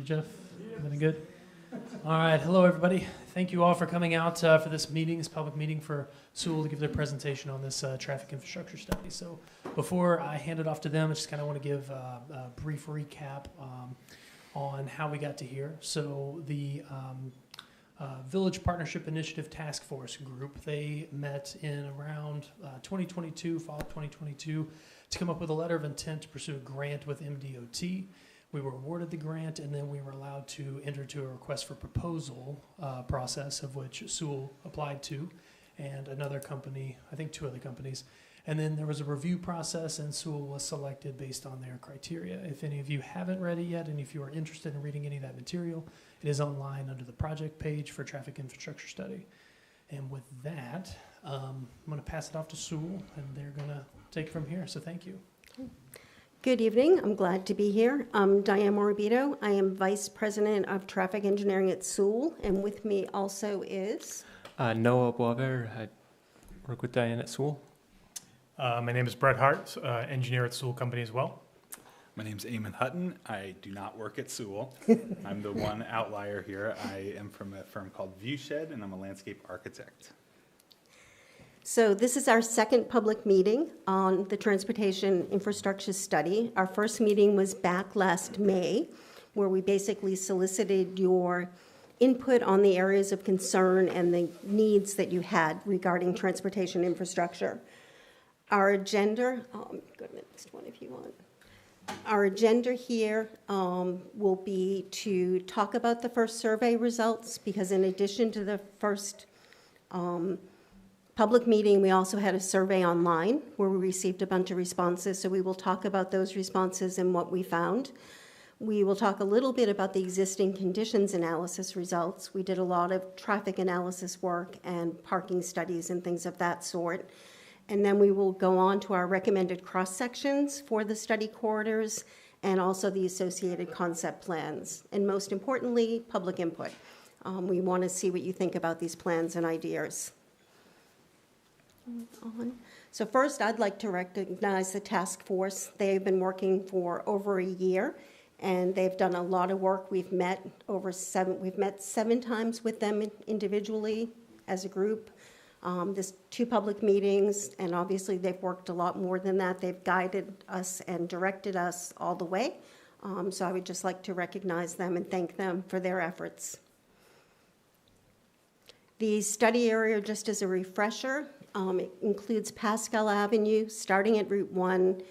You, Jeff? Everything good? All right. Hello, everybody. Thank you all for coming out for this meeting, this public meeting for Sewell to give their presentation on this traffic infrastructure study. So before I hand it off to them, I just kind of want to give a brief recap on how we got to here. So the Village Partnership Initiative Task Force group, they met in around 2022, fall of 2022, to come up with a letter of intent to pursue a grant with MDOT. We were awarded the grant, and then we were allowed to enter into a request for proposal process, of which Sewell applied to, and another company, I think two other companies. And then there was a review process, and Sewell was selected based on their criteria. If any of you haven't read it yet, and if you are interested in reading any of that material, it is online under the project page for traffic infrastructure study. And with that, I'm going to pass it off to Sewell, and they're going to take it from here. So thank you. Good evening. I'm glad to be here. I'm Diane Morabito. I am Vice President of Traffic Engineering at Sewell, and with me also is Noah Boisvert. I work with Diane at Sewell. My name is Brett Hart, engineer at Sewell Company as well. My name's Eamon Hutton. I do not work at Sewell. I'm the one outlier here. I am from a firm called Viewshed, and I'm a landscape architect. So this is our second public meeting on the transportation infrastructure study. Our first meeting was back last May, where we basically solicited your input on the areas of concern and the needs that you had regarding transportation infrastructure. Our agenda, go to the next one if you want. Our agenda here will be to talk about the first survey results, because in addition to the first public meeting, we also had a survey online where we received a bunch of responses, so we will talk about those responses and what we found. We will talk a little bit about the existing conditions analysis results. We did a lot of traffic analysis work and parking studies and things of that sort. And then we will go on to our recommended cross-sections for the study corridors and also the associated concept plans. And most importantly, public input. We want to see what you think about these plans and ideas. So first, I'd like to recognize the task force. They've been working for over a year, and they've done a lot of work. We've met 7 times with them individually as a group. There's 2 public meetings, and obviously they've worked a lot more than that. They've guided us and directed us all the way. So I would just like to recognize them and thank them for their efforts. The study area, just as a refresher, it includes Pascal Avenue, starting at Route 1,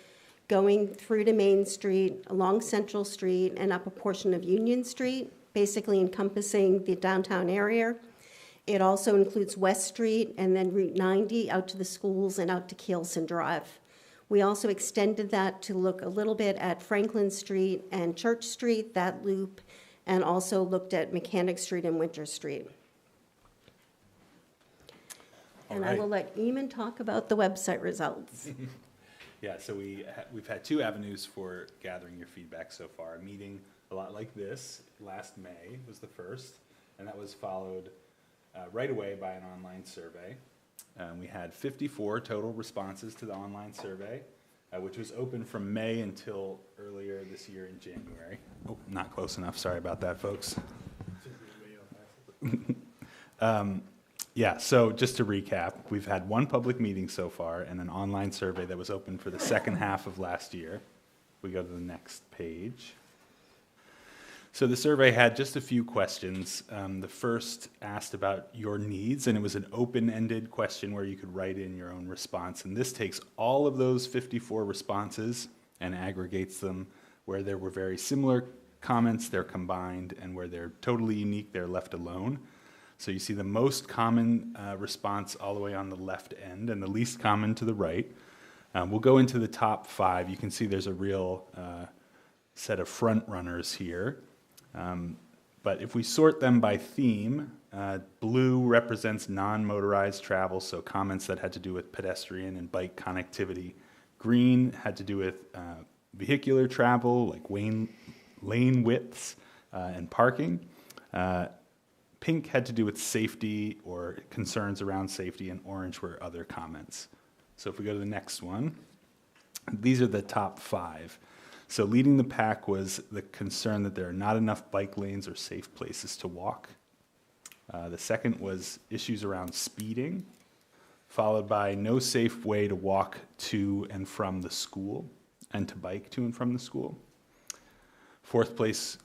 going through to Main Street, along Central Street, and up a portion of Union Street, basically encompassing the downtown area. It also includes West Street and then Route 90 out to the schools and out to Keelson Drive. We also extended that to look a little bit at Franklin Street and Church Street, that loop, and also looked at Mechanic Street and Winter Street. And I will let Eamon talk about the website results. Yeah, so we've had 2 avenues for gathering your feedback so far. A meeting a lot like this last May was the first, and that was followed right away by an online survey. We had 54 total responses to the online survey, which was open from May until earlier this year in January. Oh, not close enough. Sorry about that, folks. Yeah, so just to recap, we've had 1 public meeting so far and an online survey that was open for the second half of last year. We go to the next page. So the survey had just a few questions. The first asked about your needs, and it was an open-ended question where you could write in your own response. And this takes all of those 54 responses and aggregates them. Where there were very similar comments, they're combined, and where they're totally unique, they're left alone. So you see the most common response all the way on the left end and the least common to the right. We'll go into the top 5. You can see there's a real set of front runners here. But if we sort them by theme, blue represents non-motorized travel, so comments that had to do with pedestrian and bike connectivity. Green had to do with vehicular travel, like lane widths and parking. Pink had to do with safety or concerns around safety, and orange were other comments. So if we go to the next one, these are the top 5. So leading the pack was the concern that there are not enough bike lanes or safe places to walk. The second was issues around speeding, followed by no safe way to walk to and from the school and to bike to and from the school. Fourth place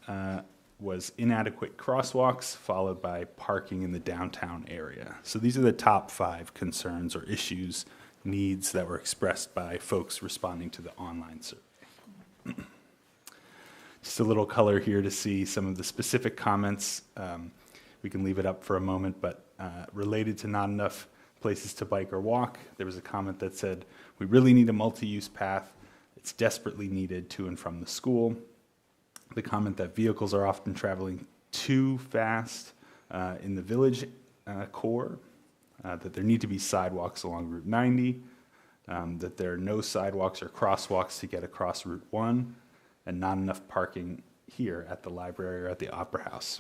was inadequate crosswalks, followed by parking in the downtown area. So these are the top 5 concerns or issues, needs that were expressed by folks responding to the online survey. Just a little color here to see some of the specific comments. We can leave it up for a moment, but related to not enough places to bike or walk, there was a comment that said, we really need a multi-use path. It's desperately needed to and from the school. The comment that vehicles are often traveling too fast in the village core, that there need to be sidewalks along Route 90, that there are no sidewalks or crosswalks to get across Route 1, and not enough parking here at the library or at the Opera House.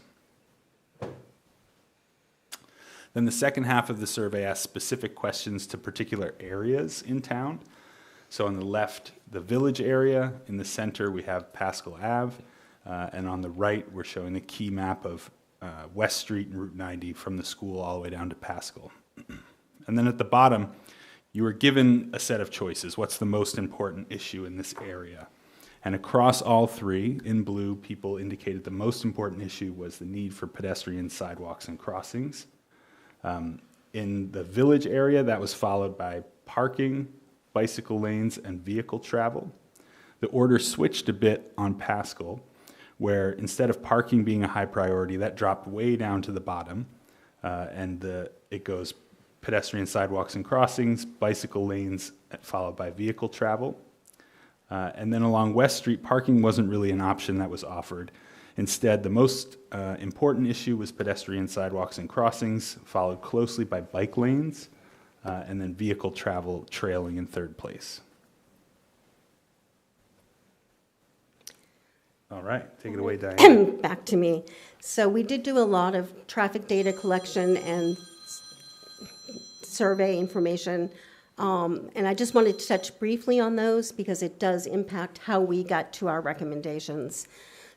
Then the second half of the survey asked specific questions to particular areas in town. So on the left, the village area. In the center, we have Pascal Ave. And on the right, we're showing the key map of West Street and Route 90 from the school all the way down to Pascal. And then at the bottom, you were given a set of choices. What's the most important issue in this area? And across all 3, in blue, people indicated the most important issue was the need for pedestrian sidewalks and crossings. In the village area, that was followed by parking, bicycle lanes, and vehicle travel. The order switched a bit on Pascal, where instead of parking being a high priority, that dropped way down to the bottom, and it goes pedestrian sidewalks and crossings, bicycle lanes, followed by vehicle travel. And then along West Street, parking wasn't really an option that was offered. Instead, the most important issue was pedestrian sidewalks and crossings, followed closely by bike lanes, and then vehicle travel trailing in 3rd place. All right, take it away, Diane. Back to me. So we did do a lot of traffic data collection and survey information, and I just wanted to touch briefly on those because it does impact how we got to our recommendations.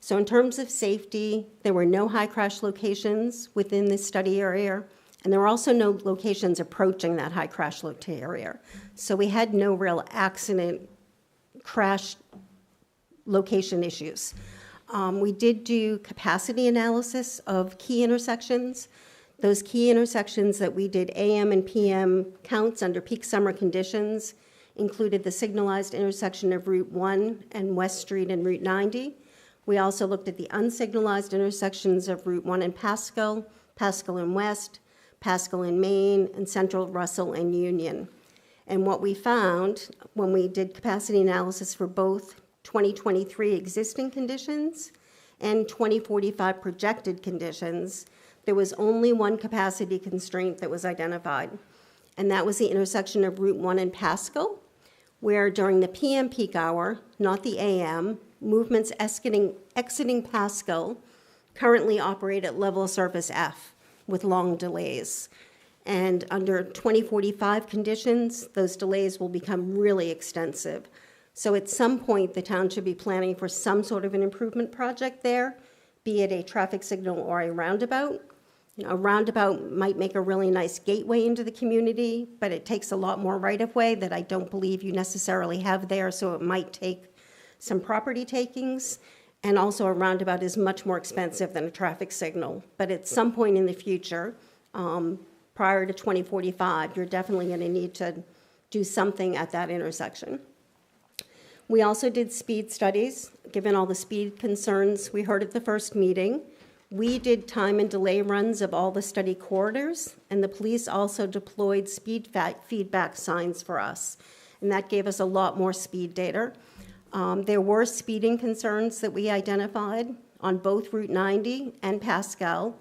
So in terms of safety, there were no high crash locations within this study area, and there were also no locations approaching that high crash area. So we had no real accident crash location issues. We did do capacity analysis of key intersections. Those key intersections that we did AM and PM counts under peak summer conditions included the signalized intersection of Route 1 and West Street and Route 90. We also looked at the unsignalized intersections of Route 1 and Pascal, Pascal and West, Pascal and Main, and Central, Russell, and Union. And what we found when we did capacity analysis for both 2023 existing conditions and 2045 projected conditions, there was only one capacity constraint that was identified, and that was the intersection of Route 1 and Pascal, where during the PM peak hour, not the AM, movements exiting Pascal currently operate at level surface F with long delays. And under 2045 conditions, those delays will become really extensive. So at some point, the town should be planning for some sort of an improvement project there, be it a traffic signal or a roundabout. You know, a roundabout might make a really nice gateway into the community, but it takes a lot more right-of-way that I don't believe you necessarily have there, so it might take some property takings. And also a roundabout is much more expensive than a traffic signal. But at some point in the future, prior to 2045, you're definitely going to need to do something at that intersection. We also did speed studies, given all the speed concerns we heard at the first meeting. We did time and delay runs of all the study corridors, and the police also deployed speed feedback signs for us, and that gave us a lot more speed data. There were speeding concerns that we identified on both Route 90 and Pascal.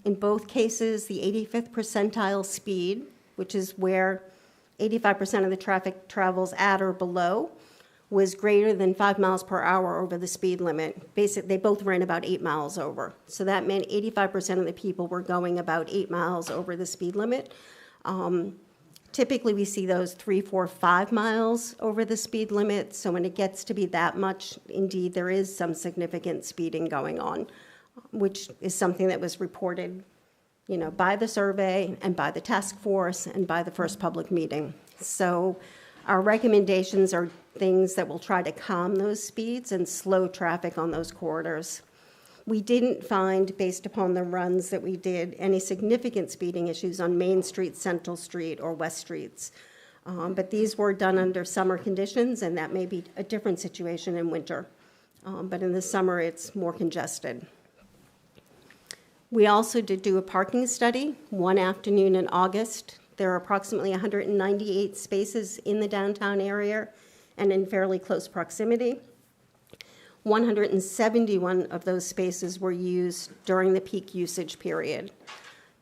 In both cases, the 85th percentile speed, which is where 85% of the traffic travels at or below, was greater than 5 miles per hour over the speed limit. Basically, they both ran about 8 miles over. So that meant 85% of the people were going about 8 miles over the speed limit. Typically, we see those 3, 4, 5 miles over the speed limit. So when it gets to be that much, indeed, there is some significant speeding going on, which is something that was reported, by the survey and by the task force and by the first public meeting. So our recommendations are things that will try to calm those speeds and slow traffic on those corridors. We didn't find, based upon the runs that we did, any significant speeding issues on Main Street, Central Street, or West Streets. But these were done under summer conditions, and that may be a different situation in winter. But in the summer, it's more congested. We also did do a parking study one afternoon in August. There are approximately 198 spaces in the downtown area and in fairly close proximity. 171 of those spaces were used during the peak usage period.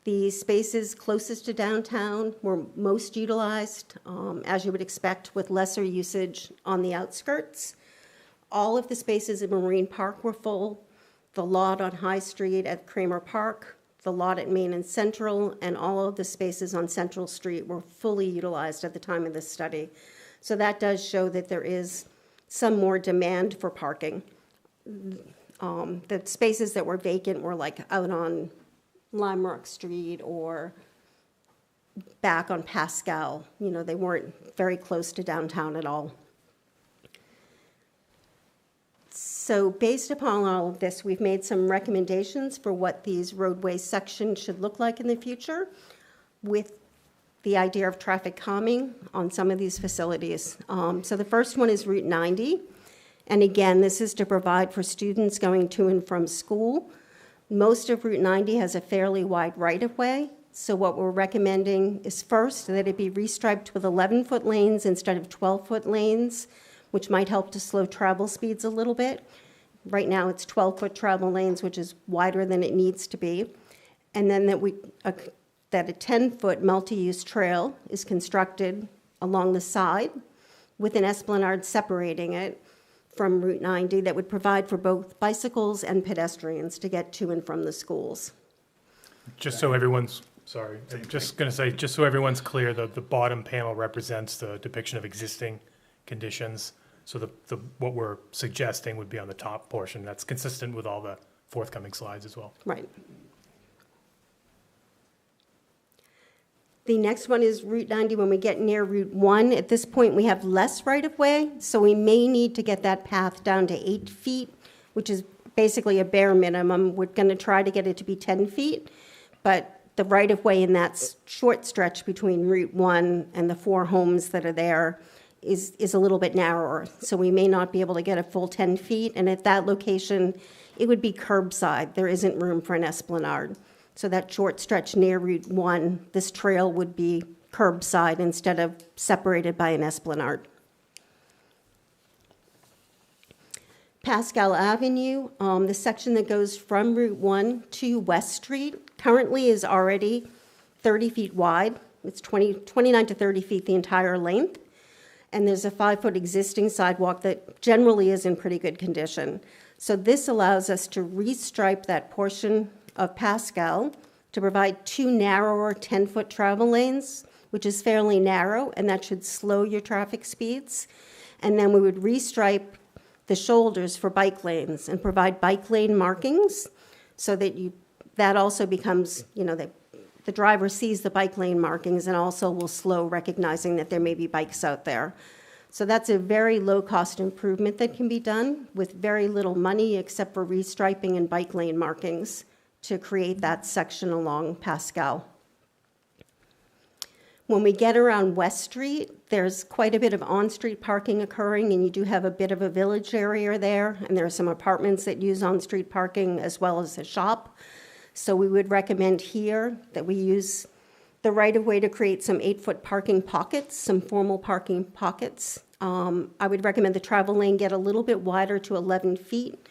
The spaces closest to downtown were most utilized, as you would expect, with lesser usage on the outskirts. All of the spaces in Marine Park were full. The lot on High Street at Kramer Park, the lot at Main and Central, and all of the spaces on Central Street were fully utilized at the time of this study. So that does show that there is some more demand for parking. The spaces that were vacant were like out on Lime Rock Street or back on Pascal. They weren't very close to downtown at all. So based upon all of this, we've made some recommendations for what these roadway sections should look like in the future, with the idea of traffic calming on some of these facilities. So the first one is Route 90. And again, this is to provide for students going to and from school. Most of Route 90 has a fairly wide right-of-way. So what we're recommending is first that it be restriped with 11-foot lanes instead of 12-foot lanes, which might help to slow travel speeds a little bit. Right now, it's 12-foot travel lanes, which is wider than it needs to be. And then that a 10-foot multi-use trail is constructed along the side with an esplanade separating it from Route 90 that would provide for both bicycles and pedestrians to get to and from the schools. Just so everyone's, sorry, I'm just going to say, just so everyone's clear, the bottom panel represents the depiction of existing conditions. So what we're suggesting would be on the top portion. That's consistent with all the forthcoming slides as well. Right. The next one is Route 90 when we get near Route 1. At this point, we have less right-of-way, so we may need to get that path down to 8 feet, which is basically a bare minimum. We're going to try to get it to be 10 feet, but the right-of-way in that short stretch between Route 1 and the 4 homes that are there is a little bit narrower, so we may not be able to get a full 10 feet, and at that location, it would be curbside. There isn't room for an esplanade. So that short stretch near Route 1, this trail would be curbside instead of separated by an esplanade. Pascal Avenue, the section that goes from Route 1 to West Street, currently is already 30 feet wide. It's 29 to 30 feet the entire length. And there's a 5-foot existing sidewalk that generally is in pretty good condition. So this allows us to restripe that portion of Pascal to provide 2 narrower 10-foot travel lanes, which is fairly narrow, and that should slow your traffic speeds. And then we would restripe the shoulders for bike lanes and provide bike lane markings so that that also becomes, the driver sees the bike lane markings and also will slow, recognizing that there may be bikes out there. So that's a very low-cost improvement that can be done with very little money except for restriping and bike lane markings to create that section along Pascal. When we get around West Street, there's quite a bit of on-street parking occurring, and you do have a bit of a village area there, and there are some apartments that use on-street parking as well as a shop. So we would recommend here that we use the right-of-way to create some 8-foot parking pockets, some formal parking pockets. I would recommend the travel lane get a little bit wider to 11 feet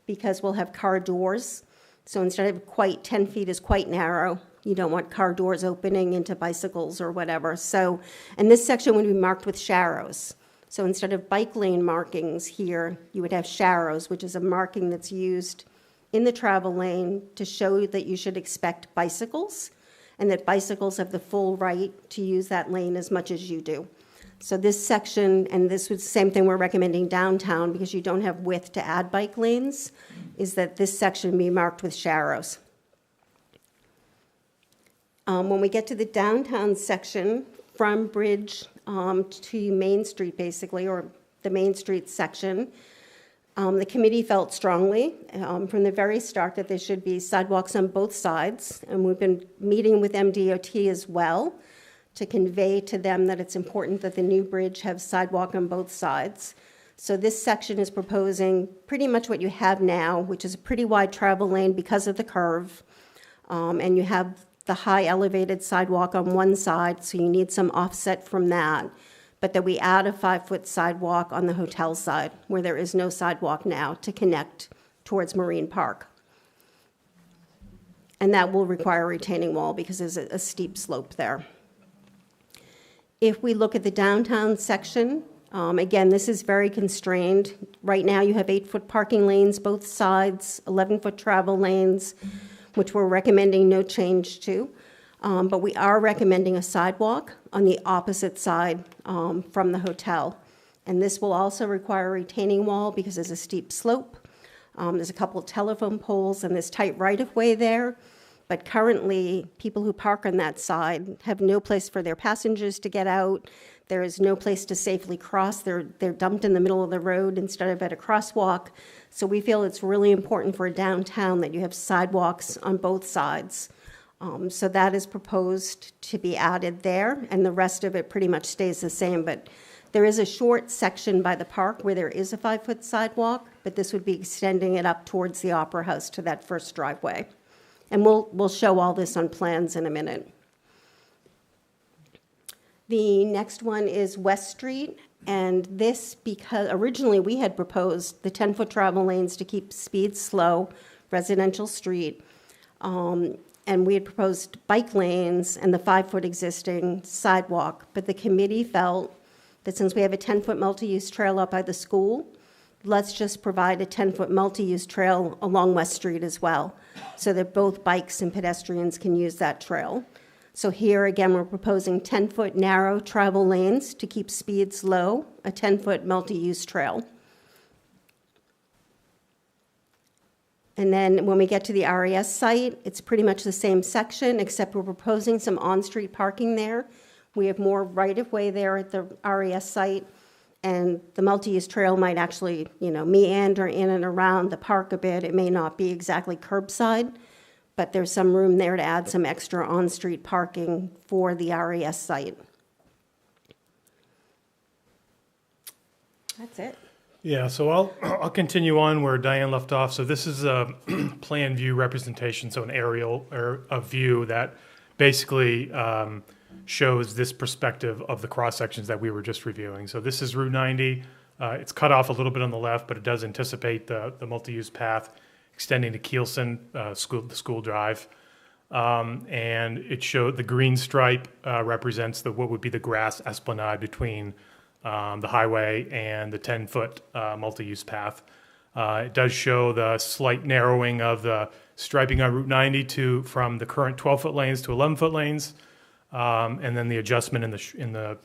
because we'll have car doors. So instead of quite 10 feet is quite narrow. You don't want car doors opening into bicycles or whatever. So, and this section would be marked with sharrows. So instead of bike lane markings here, you would have sharrows, which is a marking that's used in the travel lane to show that you should expect bicycles. and that bicycles have the full right to use that lane as much as you do. So this section, and this was the same thing we're recommending downtown because you don't have width to add bike lanes, is that this section be marked with sharrows. When we get to the downtown section, from Bridge to Main Street, basically, or the Main Street section, the committee felt strongly from the very start that there should be sidewalks on both sides, and we've been meeting with MDOT as well to convey to them that it's important that the new bridge have sidewalk on both sides. So this section is proposing pretty much what you have now, which is a pretty wide travel lane because of the curve, and you have the high elevated sidewalk on one side, so you need some offset from that, but that we add a 5-foot sidewalk on the hotel side, where there is no sidewalk now, to connect towards Marine Park. And that will require a retaining wall because there's a steep slope there. If we look at the downtown section, again, this is very constrained. Right now, you have 8-foot parking lanes both sides, 11-foot travel lanes, which we're recommending no change to. But we are recommending a sidewalk on the opposite side from the hotel. And this will also require a retaining wall because there's a steep slope. There's a couple of telephone poles and there's tight right-of-way there. But currently, people who park on that side have no place for their passengers to get out. There is no place to safely cross. They're dumped in the middle of the road instead of at a crosswalk. So we feel it's really important for a downtown that you have sidewalks on both sides. So that is proposed to be added there, and the rest of it pretty much stays the same. But there is a short section by the park where there is a 5-foot sidewalk, but this would be extending it up towards the Opera House to that first driveway. And we'll show all this on plans in a minute. The next one is West Street, and this because originally we had proposed the 10-foot travel lanes to keep speed slow, residential street, and we had proposed bike lanes and the 5-foot existing sidewalk, but the committee felt that since we have a 10-foot multi-use trail up by the school, let's just provide a 10-foot multi-use trail along West Street as well, so that both bikes and pedestrians can use that trail. So here, again, we're proposing 10-foot narrow travel lanes to keep speeds low, a 10-foot multi-use trail. And then when we get to the RES site, it's pretty much the same section, except we're proposing some on-street parking there. We have more right-of-way there at the RES site, and the multi-use trail might actually, meander in and around the park a bit. It may not be exactly curbside, but there's some room there to add some extra on-street parking for the RES site. That's it. Yeah, so I'll continue on where Diane left off. So this is a plan view representation, so an aerial or a view that basically shows this perspective of the cross sections that we were just reviewing. So this is Route 90. It's cut off a little bit on the left, but it does anticipate the multi-use path extending to Keelson, the school drive. And it showed the green stripe represents what would be the grass esplanade between the highway and the 10-foot multi-use path. It does show the slight narrowing of the striping on Route 90 from the current 12-foot lanes to 11-foot lanes, and then the adjustment in the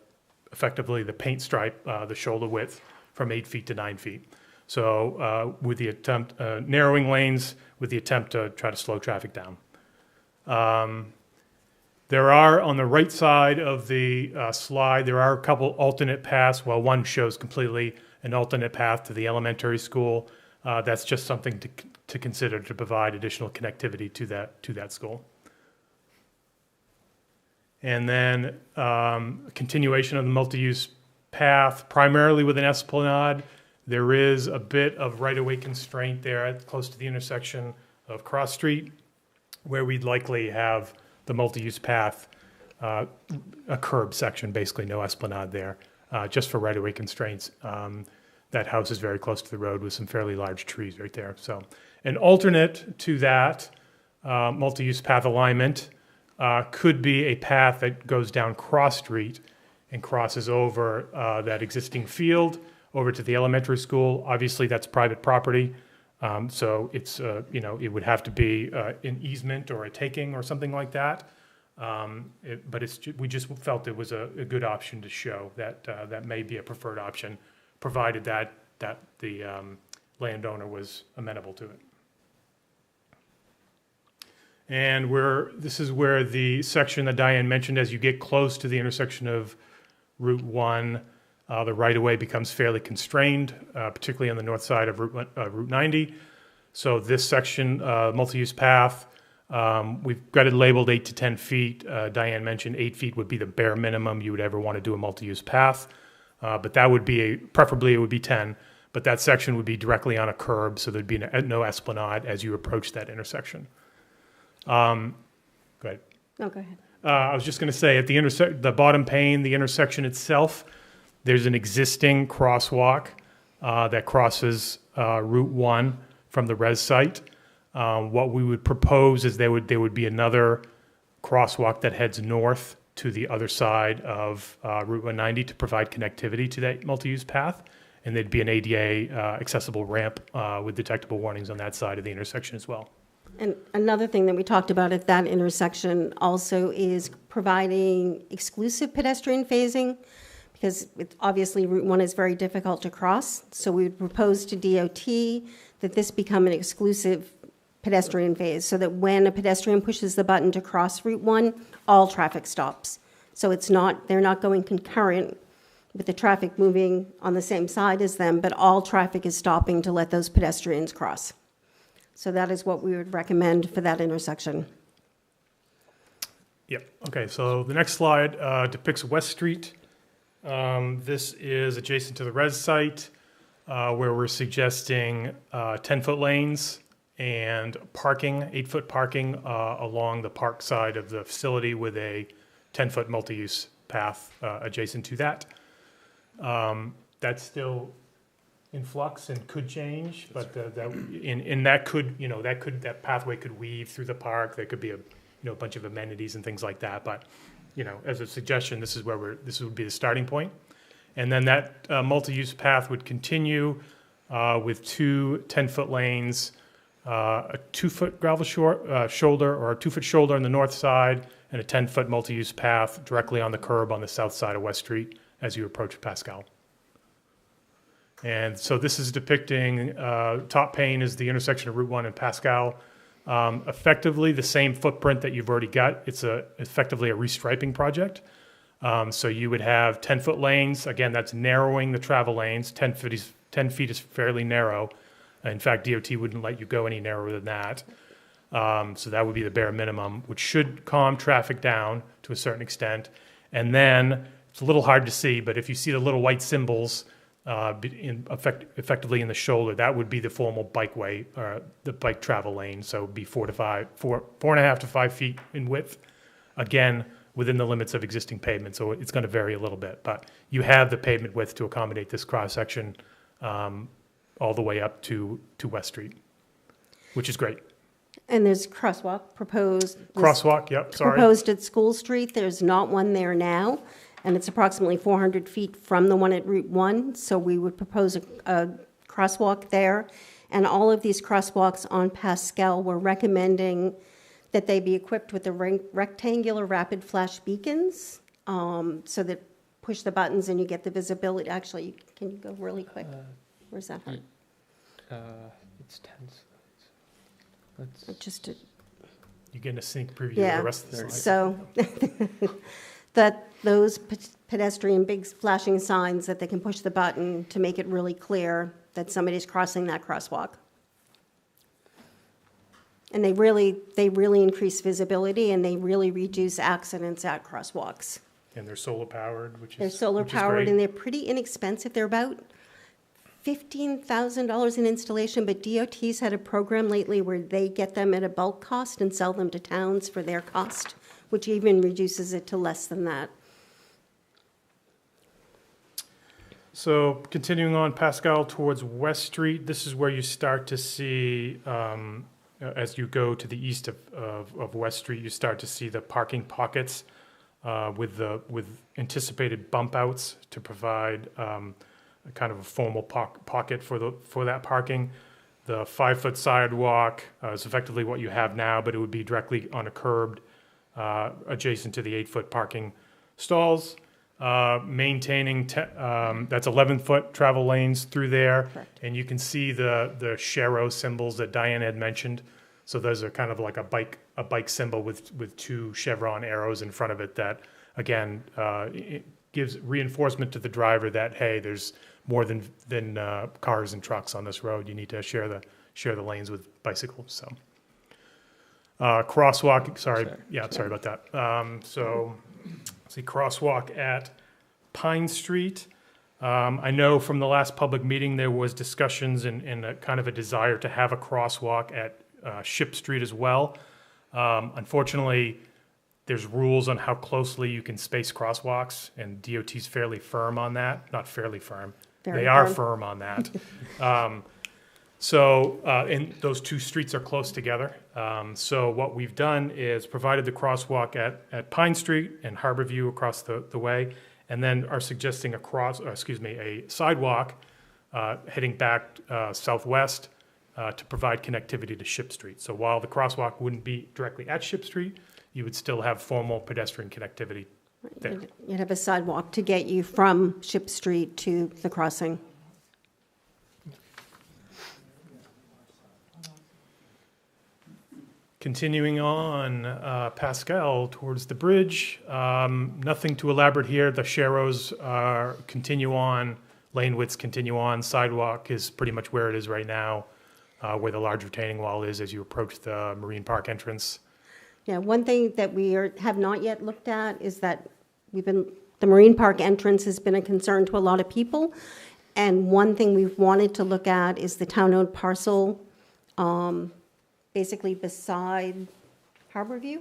effectively the paint stripe, the shoulder width from 8 feet to 9 feet. So with the attempt narrowing lanes with the attempt to try to slow traffic down. There are, on the right side of the slide, there are a couple alternate paths. Well, one shows completely an alternate path to the elementary school. That's just something to consider to provide additional connectivity to that school. And then continuation of the multi-use path, primarily with an esplanade. There is a bit of right-of-way constraint there close to the intersection of Cross Street, where we'd likely have the multi-use path, a curb section, basically no esplanade there, just for right-of-way constraints. That house is very close to the road with some fairly large trees right there. So an alternate to that multi-use path alignment could be a path that goes down Cross Street and crosses over that existing field over to the elementary school. Obviously, that's private property. So it's, it would have to be an easement or a taking or something like that. We just felt it was a good option to show that that may be a preferred option, provided that the landowner was amenable to it. And this is where the section that Diane mentioned, as you get close to the intersection of Route 1, the right-of-way becomes fairly constrained, particularly on the north side of Route 90. So this section, multi-use path, we've got it labeled 8 to 10 feet. Diane mentioned 8 feet would be the bare minimum you would ever want to do a multi-use path. But that would be, preferably it would be 10, but that section would be directly on a curb, so there'd be no esplanade as you approach that intersection. Go ahead. No, go ahead. I was just going to say, at the bottom pane, the intersection itself, there's an existing crosswalk that crosses Route 1 from the res site. What we would propose is there would be another crosswalk that heads north to the other side of Route 190 to provide connectivity to that multi-use path. And there'd be an ADA accessible ramp with detectable warnings on that side of the intersection as well. And another thing that we talked about at that intersection also is providing exclusive pedestrian phasing, because obviously Route 1 is very difficult to cross. So we would propose to DOT that this become an exclusive pedestrian phase, so that when a pedestrian pushes the button to cross Route 1, all traffic stops. So they're not going concurrent with the traffic moving on the same side as them, but all traffic is stopping to let those pedestrians cross. So that is what we would recommend for that intersection. Yep. Okay, so the next slide depicts West Street. This is adjacent to the res site, where we're suggesting 10-foot lanes and parking, 8-foot parking along the park side of the facility with a 10-foot multi-use path adjacent to that. That's still in flux and could change, but that pathway could weave through the park. There could be a bunch of amenities and things like that. But as a suggestion, this would be the starting point, and then that multi-use path would continue with two 10-foot lanes, a 2-foot gravel shoulder or a 2-foot shoulder on the north side, and a 10-foot multi-use path directly on the curb on the south side of West Street as you approach Pascal. And so this is depicting, top pane is the intersection of Route 1 and Pascal. Effectively the same footprint that you've already got. It's effectively a restriping project. So you would have 10-foot lanes. Again, that's narrowing the travel lanes. 10 feet is fairly narrow. In fact, DOT wouldn't let you go any narrower than that. So that would be the bare minimum, which should calm traffic down to a certain extent. And then it's a little hard to see, but if you see the little white symbols effectively in the shoulder, that would be the formal bikeway, or the bike travel lane. So it would be 4.5 to 5 feet in width. Again, within the limits of existing pavement, so it's going to vary a little bit. But you have the pavement width to accommodate this cross section all the way up to West Street, which is great. And there's a crosswalk proposed. Crosswalk, yep, sorry. Proposed at School Street. There's not one there now, and it's approximately 400 feet from the one at Route 1. So we would propose a crosswalk there. And all of these crosswalks on Pascal, we're recommending that they be equipped with the rectangular rapid flash beacons, so that push the buttons and you get the visibility. Actually, can you go really quick? Where's that? It's 10 slides. Just You're getting a sneak preview of Yeah. the rest of the slides. so that those pedestrian big flashing signs, that they can push the button to make it really clear that somebody's crossing that crosswalk. And they really increase visibility, and they really reduce accidents at crosswalks. And they're solar powered, which is They're solar which is powered, great. and they're pretty inexpensive. They're about $15,000 in installation, but DOT's had a program lately where they get them at a bulk cost and sell them to towns for their cost, which even reduces it to less than that. So continuing on Pascal towards West Street, this is where you start to see, as you go to the east of West Street, you start to see the parking pockets with anticipated bump outs to provide kind of a formal pocket for that parking. The 5-foot sidewalk is effectively what you have now, but it would be directly on a curbed adjacent to the 8-foot parking stalls, maintaining, that's 11-foot travel lanes through there. Correct. And you can see the Sharrow symbols that Diane had mentioned. So those are kind of like a bike symbol with two chevron arrows in front of it that, again, it gives reinforcement to the driver that, hey, there's more than cars and trucks on this road. You need to share the lanes with bicycles. So crosswalk. Sorry about that. So see crosswalk at Pine Street. I know from the last public meeting there was discussions and a kind of a desire to have a crosswalk at Ship Street as well. Unfortunately, there's rules on how closely you can space crosswalks, and DOT's fairly firm on that. Not fairly firm. Very They are firm. firm on that. And those two streets are close together. So what we've done is provided the crosswalk at Pine Street and Harborview across the way, and then are suggesting a sidewalk heading back southwest to provide connectivity to Ship Street. So while the crosswalk wouldn't be directly at Ship Street, you would still have formal pedestrian connectivity there. You'd have a sidewalk to get you from Ship Street to the crossing. Continuing on, Pascal towards the bridge. Nothing too elaborate here. The Sharrows continue on, lane widths continue on. Sidewalk is pretty much where it is right now, where the large retaining wall is as you approach the Marine Park entrance. Yeah, one thing that we have not yet looked at is that the Marine Park entrance has been a concern to a lot of people. And one thing we've wanted to look at is the town-owned parcel, basically beside Harborview.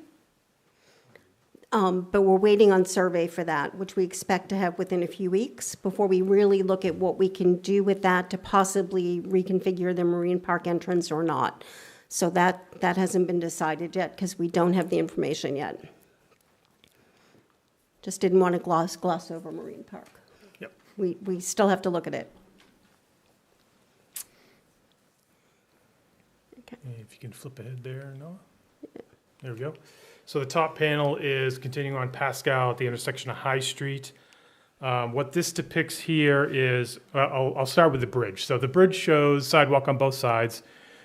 But we're waiting on survey for that, which we expect to have within a few weeks before we really look at what we can do with that to possibly reconfigure the Marine Park entrance or not. So that hasn't been decided yet because we don't have the information yet. Just didn't want to gloss over Marine Park. Yep. We still have to look at it. Okay. If you can flip ahead there, Noah. There we go. So the top panel is continuing on Pascal at the intersection of High Street. What this depicts here is, I'll start with the bridge. So the bridge shows sidewalk on both sides.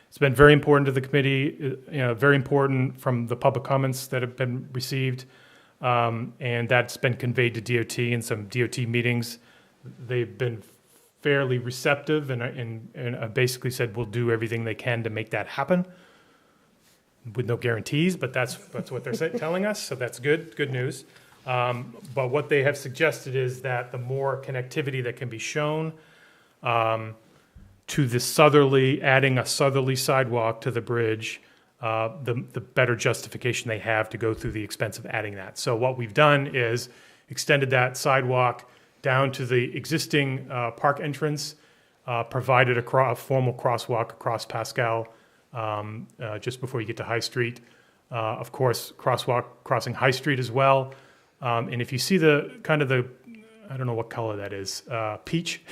It's been very important to the committee, very important from the public comments that have been received, and that's been conveyed to DOT in some DOT meetings. They've been fairly receptive and basically said we'll do everything they can to make that happen, with no guarantees, but that's what they're telling us, so that's good news. But what they have suggested is that the more connectivity that can be shown, to the southerly, adding a southerly sidewalk to the bridge, the better justification they have to go through the expense of adding that. So what we've done is extended that sidewalk down to the existing park entrance, provided a formal crosswalk across Pascal just before you get to High Street. Of course, crosswalk crossing High Street as well. And if you see I don't know what color that is, peach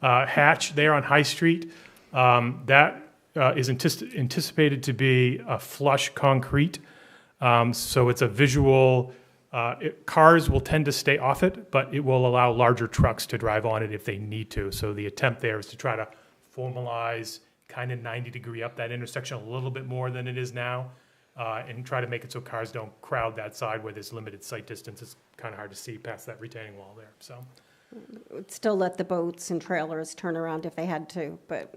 hatch there on High Street. That is anticipated to be a flush concrete. So it's a visual, cars will tend to stay off it, but it will allow larger trucks to drive on it if they need to. So the attempt there is to try to formalize kind of 90-degree up that intersection a little bit more than it is now, and try to make it so cars don't crowd that side where there's limited sight distance. It's kind of hard to see past that retaining wall there. So Would still let the boats and trailers turn around if they had to, but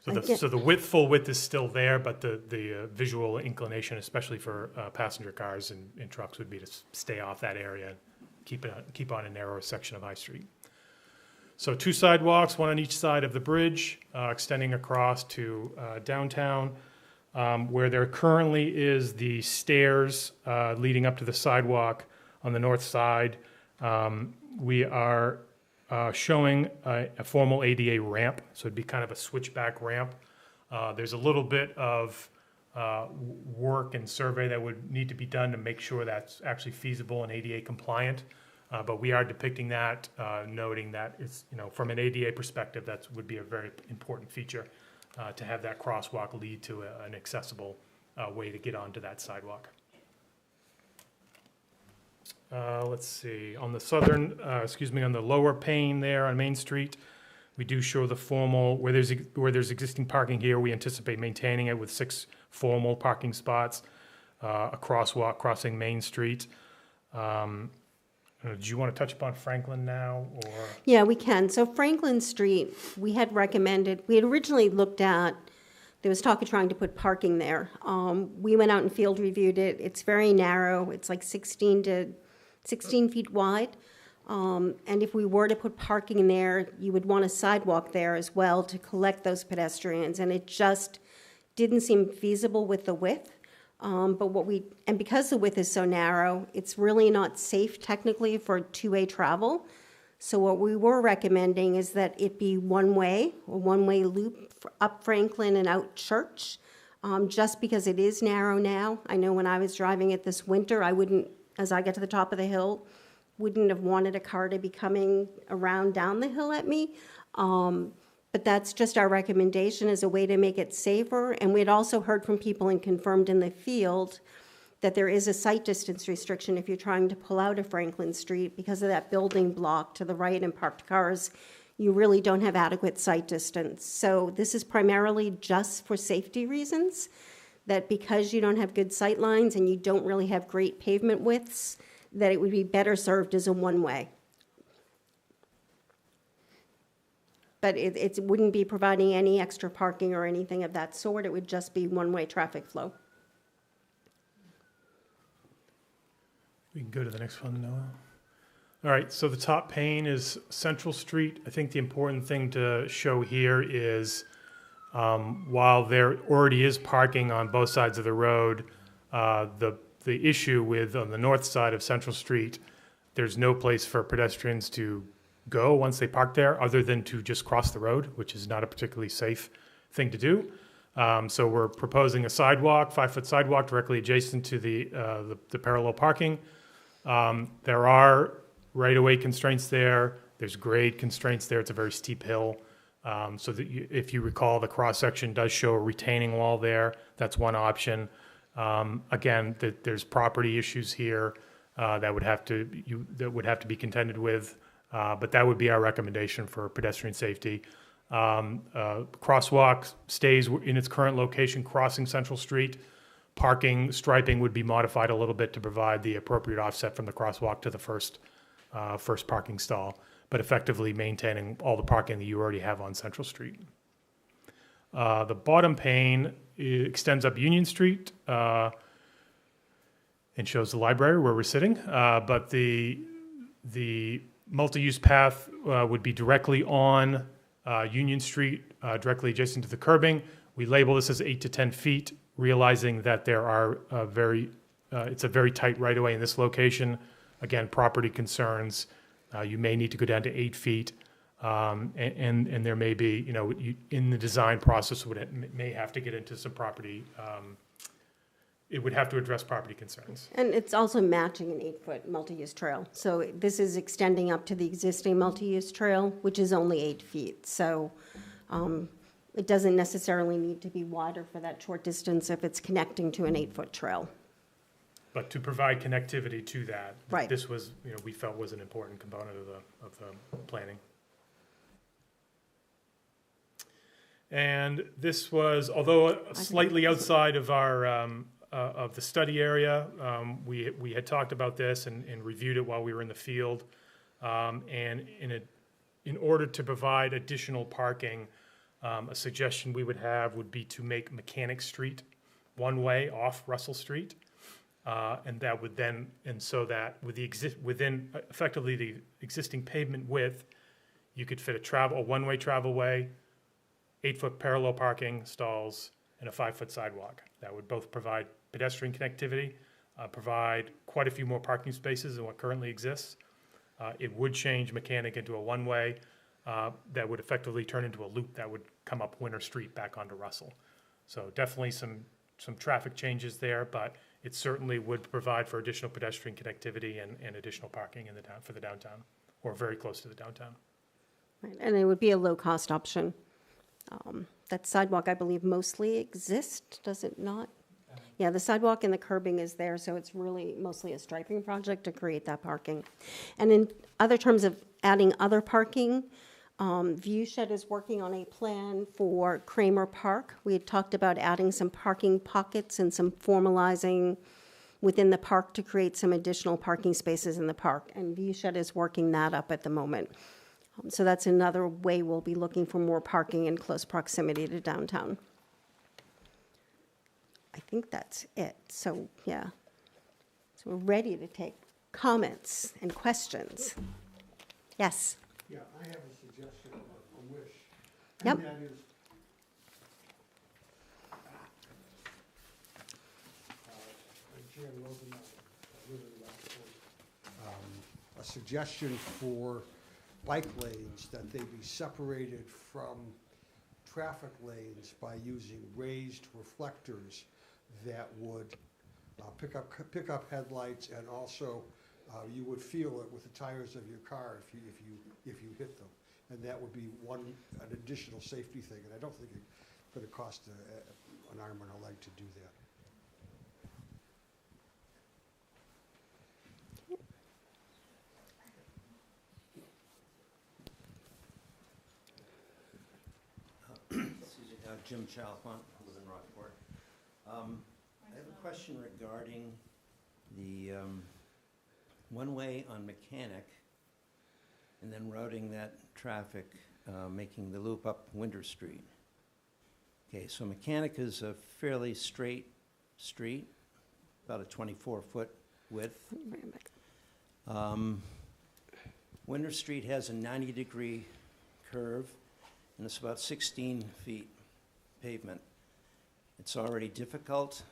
So the full width is still there, but the visual inclination, especially for passenger cars and trucks, would be to stay off that area and keep on a narrower section of High Street. So two sidewalks, one on each side of the bridge, extending across to downtown, where there currently is the stairs leading up to the sidewalk on the north side. We are showing a formal ADA ramp, so it'd be kind of a switchback ramp. There's a little bit of work and survey that would need to be done to make sure that's actually feasible and ADA compliant. But we are depicting that, noting that it's, from an ADA perspective, that would be a very important feature to have that crosswalk lead to an accessible way to get onto that sidewalk. Let's see, on the southern, on the lower pane there on Main Street, we do show the formal, where there's existing parking here, we anticipate maintaining it with 6 formal parking spots, a crosswalk crossing Main Street. Do you want to touch upon Franklin now, or? Yeah, we can. So Franklin Street, we had originally looked at, there was talk of trying to put parking there. We went out and field reviewed it. It's very narrow. It's like 16 feet wide. And if we were to put parking in there, you would want a sidewalk there as well to collect those pedestrians. And it just didn't seem feasible with the width. And because the width is so narrow, it's really not safe technically for two-way travel. So what we were recommending is that it be a one-way loop up Franklin and out Church, just because it is narrow now. I know when I was driving it this winter, as I get to the top of the hill, wouldn't have wanted a car to be coming around down the hill at me. But that's just our recommendation as a way to make it safer. And we had also heard from people and confirmed in the field that there is a sight distance restriction if you're trying to pull out of Franklin Street because of that building block to the right and parked cars. You really don't have adequate sight distance. So this is primarily just for safety reasons, that because you don't have good sight lines and you don't really have great pavement widths, that it would be better served as a one-way. But it wouldn't be providing any extra parking or anything of that sort. It would just be one-way traffic flow. We can go to the next one, Noah. All right, so the top pane is Central Street. I think the important thing to show here is while there already is parking on both sides of the road, the issue with on the north side of Central Street, there's no place for pedestrians to go once they park there other than to just cross the road, which is not a particularly safe thing to do. So we're proposing a sidewalk, 5-foot sidewalk directly adjacent to the parallel parking. There are right-of-way constraints there. There's grade constraints there. It's a very steep hill. So that if you recall, the cross-section does show a retaining wall there. That's one option. Again, there's property issues here that would have to be contended with. But that would be our recommendation for pedestrian safety. Crosswalk stays in its current location, crossing Central Street. Parking striping would be modified a little bit to provide the appropriate offset from the crosswalk to the first parking stall, but effectively maintaining all the parking that you already have on Central Street. The bottom pane extends up Union Street and shows the library where we're sitting, but the multi-use path would be directly on Union Street, directly adjacent to the curbing. We label this as 8 to 10 feet, realizing that there are it's a very tight right-of-way in this location. Again, property concerns. You may need to go down to 8 feet, and there may be, in the design process, may have to get into some property. It would have to address property concerns. And it's also matching an 8-foot multi-use trail. So this is extending up to the existing multi-use trail, which is only 8 feet. So it doesn't necessarily need to be wider for that short distance if it's connecting to an 8-foot trail. But to provide connectivity to that, Right. This was, we felt was an important component of the planning. And this was, although slightly outside of our of the study area, we had talked about this and reviewed it while we were in the field. And in order to provide additional parking, a suggestion we would have would be to make Mechanic Street one way off Russell Street. And that would then, and so that with within effectively the existing pavement width, you could fit a one-way travel way, 8-foot parallel parking stalls, and a 5-foot sidewalk. That would both provide pedestrian connectivity, provide quite a few more parking spaces than what currently exists. It would change Mechanic into a one-way that would effectively turn into a loop that would come up Winter Street back onto Russell. So definitely some traffic changes there, but it certainly would provide for additional pedestrian connectivity and additional parking for the downtown, or very close to the downtown. Right. And it would be a low-cost option. That sidewalk, I believe, mostly exists, does it not? Yeah, the sidewalk and the curbing is there, so it's really mostly a striping project to create that parking. And in other terms of adding other parking, View Shed is working on a plan for Kramer Park. We had talked about adding some parking pockets and some formalizing within the park to create some additional parking spaces in the park, and View Shed is working that up at the moment. So that's another way we'll be looking for more parking in close proximity to downtown. I think that's it. So, yeah. So we're ready to take comments and questions. Yes? Yeah, I have a suggestion, a wish. Yep. And that is, Jan Rosen, I live in Rockport. A suggestion for bike lanes, that they be separated from traffic lanes by using raised reflectors that would pick up headlights, and also you would feel it with the tires of your car if you hit them. And that would be an additional safety thing, and I don't think it's gonna cost an arm and a leg to do that. Jim Chalfant, who live in Rockport. I have a question regarding the one-way on Mechanic and then routing that traffic, making the loop up Winter Street. Okay, so Mechanic is a fairly straight street, about a 24-foot width. Winter Street has a 90-degree curve, and it's about 16 feet pavement. It's already difficult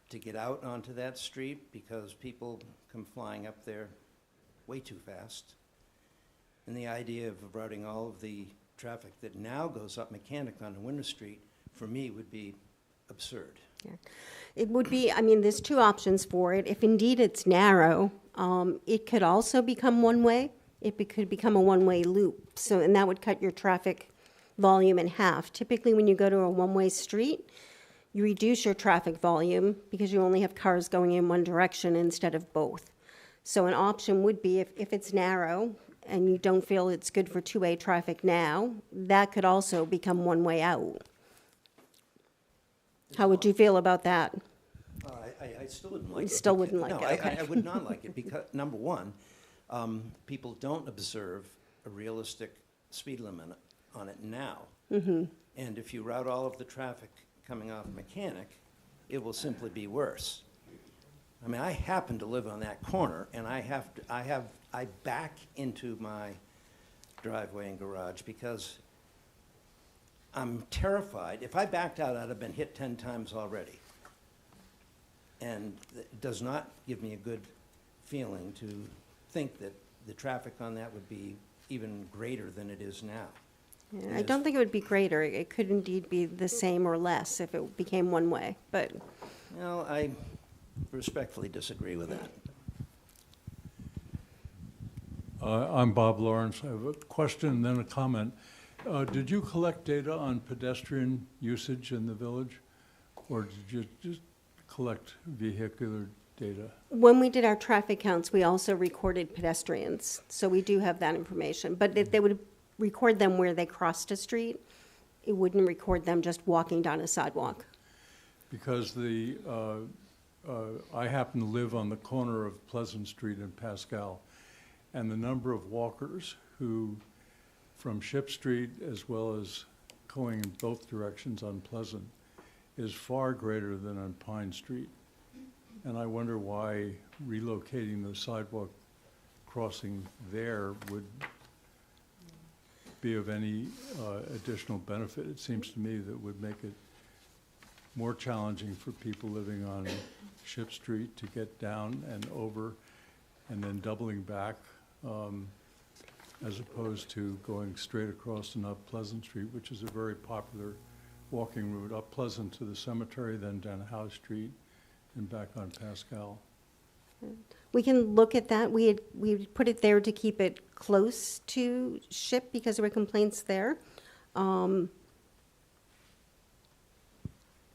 to get out onto that street because people come flying up there way too fast. And the idea of routing all of the traffic that now goes up Mechanic onto Winter Street, for me, would be absurd. Yeah. It would be, I mean, there's two options for it. If indeed it's narrow, it could also become one-way. Could become a one-way loop. So, and that would cut your traffic volume in half. Typically, when you go to a one-way street, you reduce your traffic volume because you only have cars going in one direction instead of both. So an option would be, if it's narrow and you don't feel it's good for two-way traffic now, that could also become one-way out. How would you feel about that? I still wouldn't like it. Still wouldn't like No, it, okay. I would not like it because, number one, people don't observe a realistic speed limit on it now. Mm-hmm. And if you route all of the traffic coming off Mechanic, it will simply be worse. I mean, I happen to live on that corner, and I back into my driveway and garage because I'm terrified. If I backed out, I'd have been hit 10 times already. And it does not give me a good feeling to think that the traffic on that would be even greater than it is now. Yeah, I don't think it would be greater. It could indeed be the same or less if it became one-way, but Well, I respectfully disagree with that. I'm Bob Lawrence. I have a question and then a comment. Did you collect data on pedestrian usage in the village? Or did you just collect vehicular data? when we did our traffic counts, we also recorded pedestrians. So we do have that information. But if they would record them where they crossed a street, it wouldn't record them just walking down a sidewalk. Because I happen to live on the corner of Pleasant Street and Pascal, and the number of walkers who, from Ship Street as well as going in both directions on Pleasant, is far greater than on Pine Street. And I wonder why relocating the sidewalk crossing there would be of any additional benefit. It seems to me that would make it more challenging for people living on Ship Street to get down and over and then doubling back, as opposed to going straight across and up Pleasant Street, which is a very popular walking route, up Pleasant to the cemetery, then down Howe Street and back on Pascal. We can look at that. We put it there to keep it close to Ship because there were complaints there. And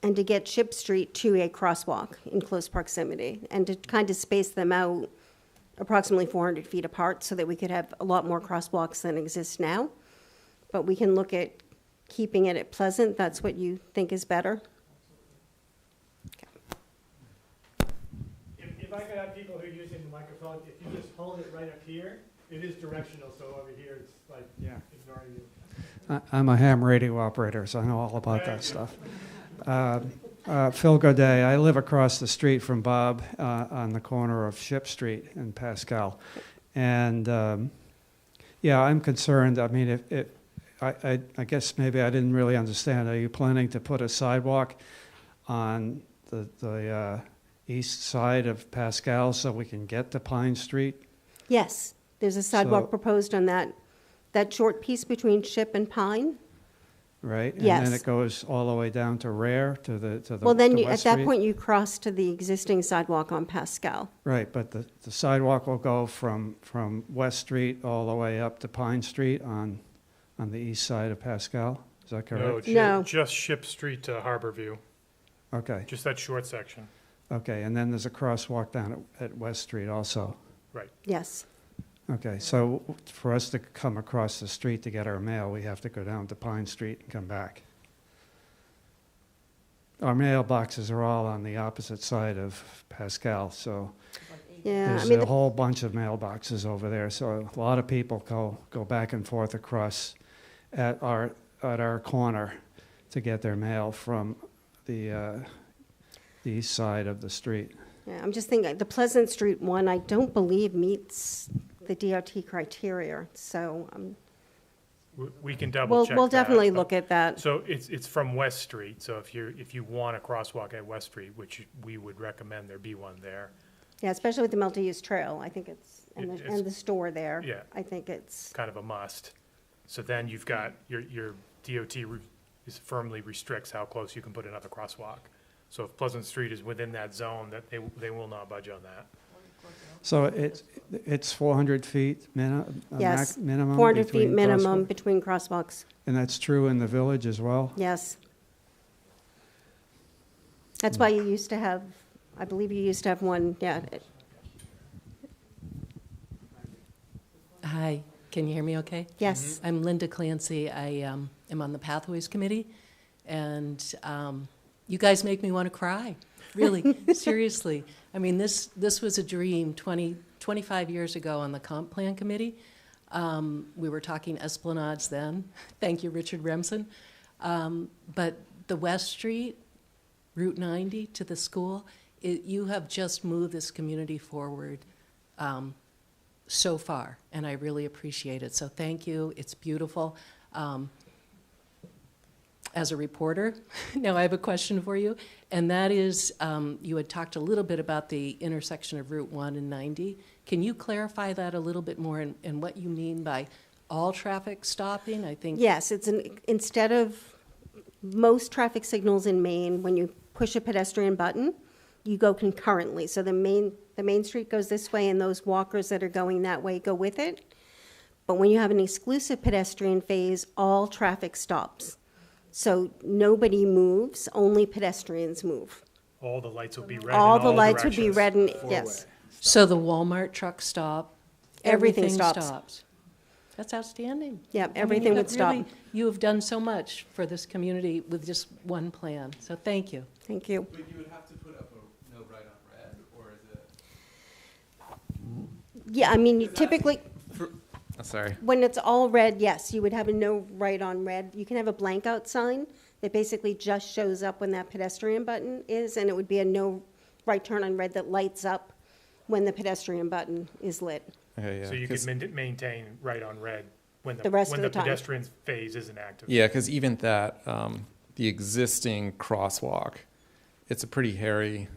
and to get Ship Street to a crosswalk in close proximity, and to kind of space them out approximately 400 feet apart so that we could have a lot more crosswalks than exist now. But we can look at keeping it at Pleasant. That's what you think is better? If I could have people who are using the microphone, if you just hold it right up here, it is directional, so over here it's like ignoring you. I'm a ham radio operator, so I know all about that stuff. Phil Godet, I live across the street from Bob on the corner of Ship Street in Pascal. And yeah, I'm concerned. I mean, I guess maybe I didn't really understand. Are you planning to put a sidewalk on the east side of Pascal so we can get to Pine Street? Yes, there's a sidewalk So- proposed on that short piece between Ship and Pine. Right? And Yes. then it goes all the way down to Rare, to the Well, then to at West that Street? point, you cross to the existing sidewalk on Pascal. Right, but the sidewalk will go from West Street all the way up to Pine Street on the east side of Pascal? Is that correct? No. Just Ship Street to Harborview, Okay, just that short section. okay, and then there's a crosswalk down at West Street also? Right. Yes. Okay, so for us to come across the street to get our mail, we have to go down to Pine Street and come back. Our mailboxes are all on the opposite side of Pascal, so Yeah, I there's mean, a whole bunch of mailboxes over there. So a lot of people go back and forth across at our corner to get their mail from the east side of the street. yeah, I'm just thinking, the Pleasant Street one, I don't believe meets the DOT criteria, so We can double check that. we'll definitely but- look at that. So it's from West Street, so if you want a crosswalk at West Street, which we would recommend there be one there, Yeah, especially with the multi-use trail, I think it's, It- and it's- the store there. Yeah. I think it's, kind of a must. So then you've got, your DOT is firmly restricts how close you can put another crosswalk. So if Pleasant Street is within that zone, that they will not budge on that. So it's 400 feet yes, minimum? 400 feet between minimum crosswalk? between crosswalks, And that's true in the village as well? yes. That's why you used to have, I believe you used to have one, yeah. Hi, can you hear me okay? Yes, I'm Linda Clancy. I am on the Pathways Committee, and you guys make me want to cry, really, seriously. I mean, this was a dream 25 years ago on the Comp Plan Committee. We were talking Esplanades then. Thank you, Richard Remsen. But the West Street, Route 90 to the school, you have just moved this community forward so far, and I really appreciate it. So thank you. It's beautiful. As a reporter, now I have a question for you, and that is, you had talked a little bit about the intersection of Route 1 and 90. Can you clarify that a little bit more and what you mean by all traffic stopping? I think. yes, instead of most traffic signals in Maine, when you push a pedestrian button, you go concurrently. So the main street goes this way, and those walkers that are going that way go with it. But when you have an exclusive pedestrian phase, all traffic stops. So nobody moves, only pedestrians move. All the lights will be red in All all the lights would be directions. red and, yes. So the Walmart trucks stop. Everything stops. That's outstanding. Yeah, I mean, everything you would have stop. really- You have done so much for this community with just one plan. So thank you. Thank you. But you would have to put up a no right on red, or is it? Yeah, I mean, you typically, Oh, sorry. when it's all red, yes, you would have a no right on red. You can have a blank out sign that basically just shows up when that pedestrian button is, and it would be a no right turn on red that lights up when the pedestrian button is lit. Okay, yeah. So you could maintain right on red when The rest of the time. pedestrian phase isn't active. Yeah, because even that, the existing crosswalk, it's a pretty hairy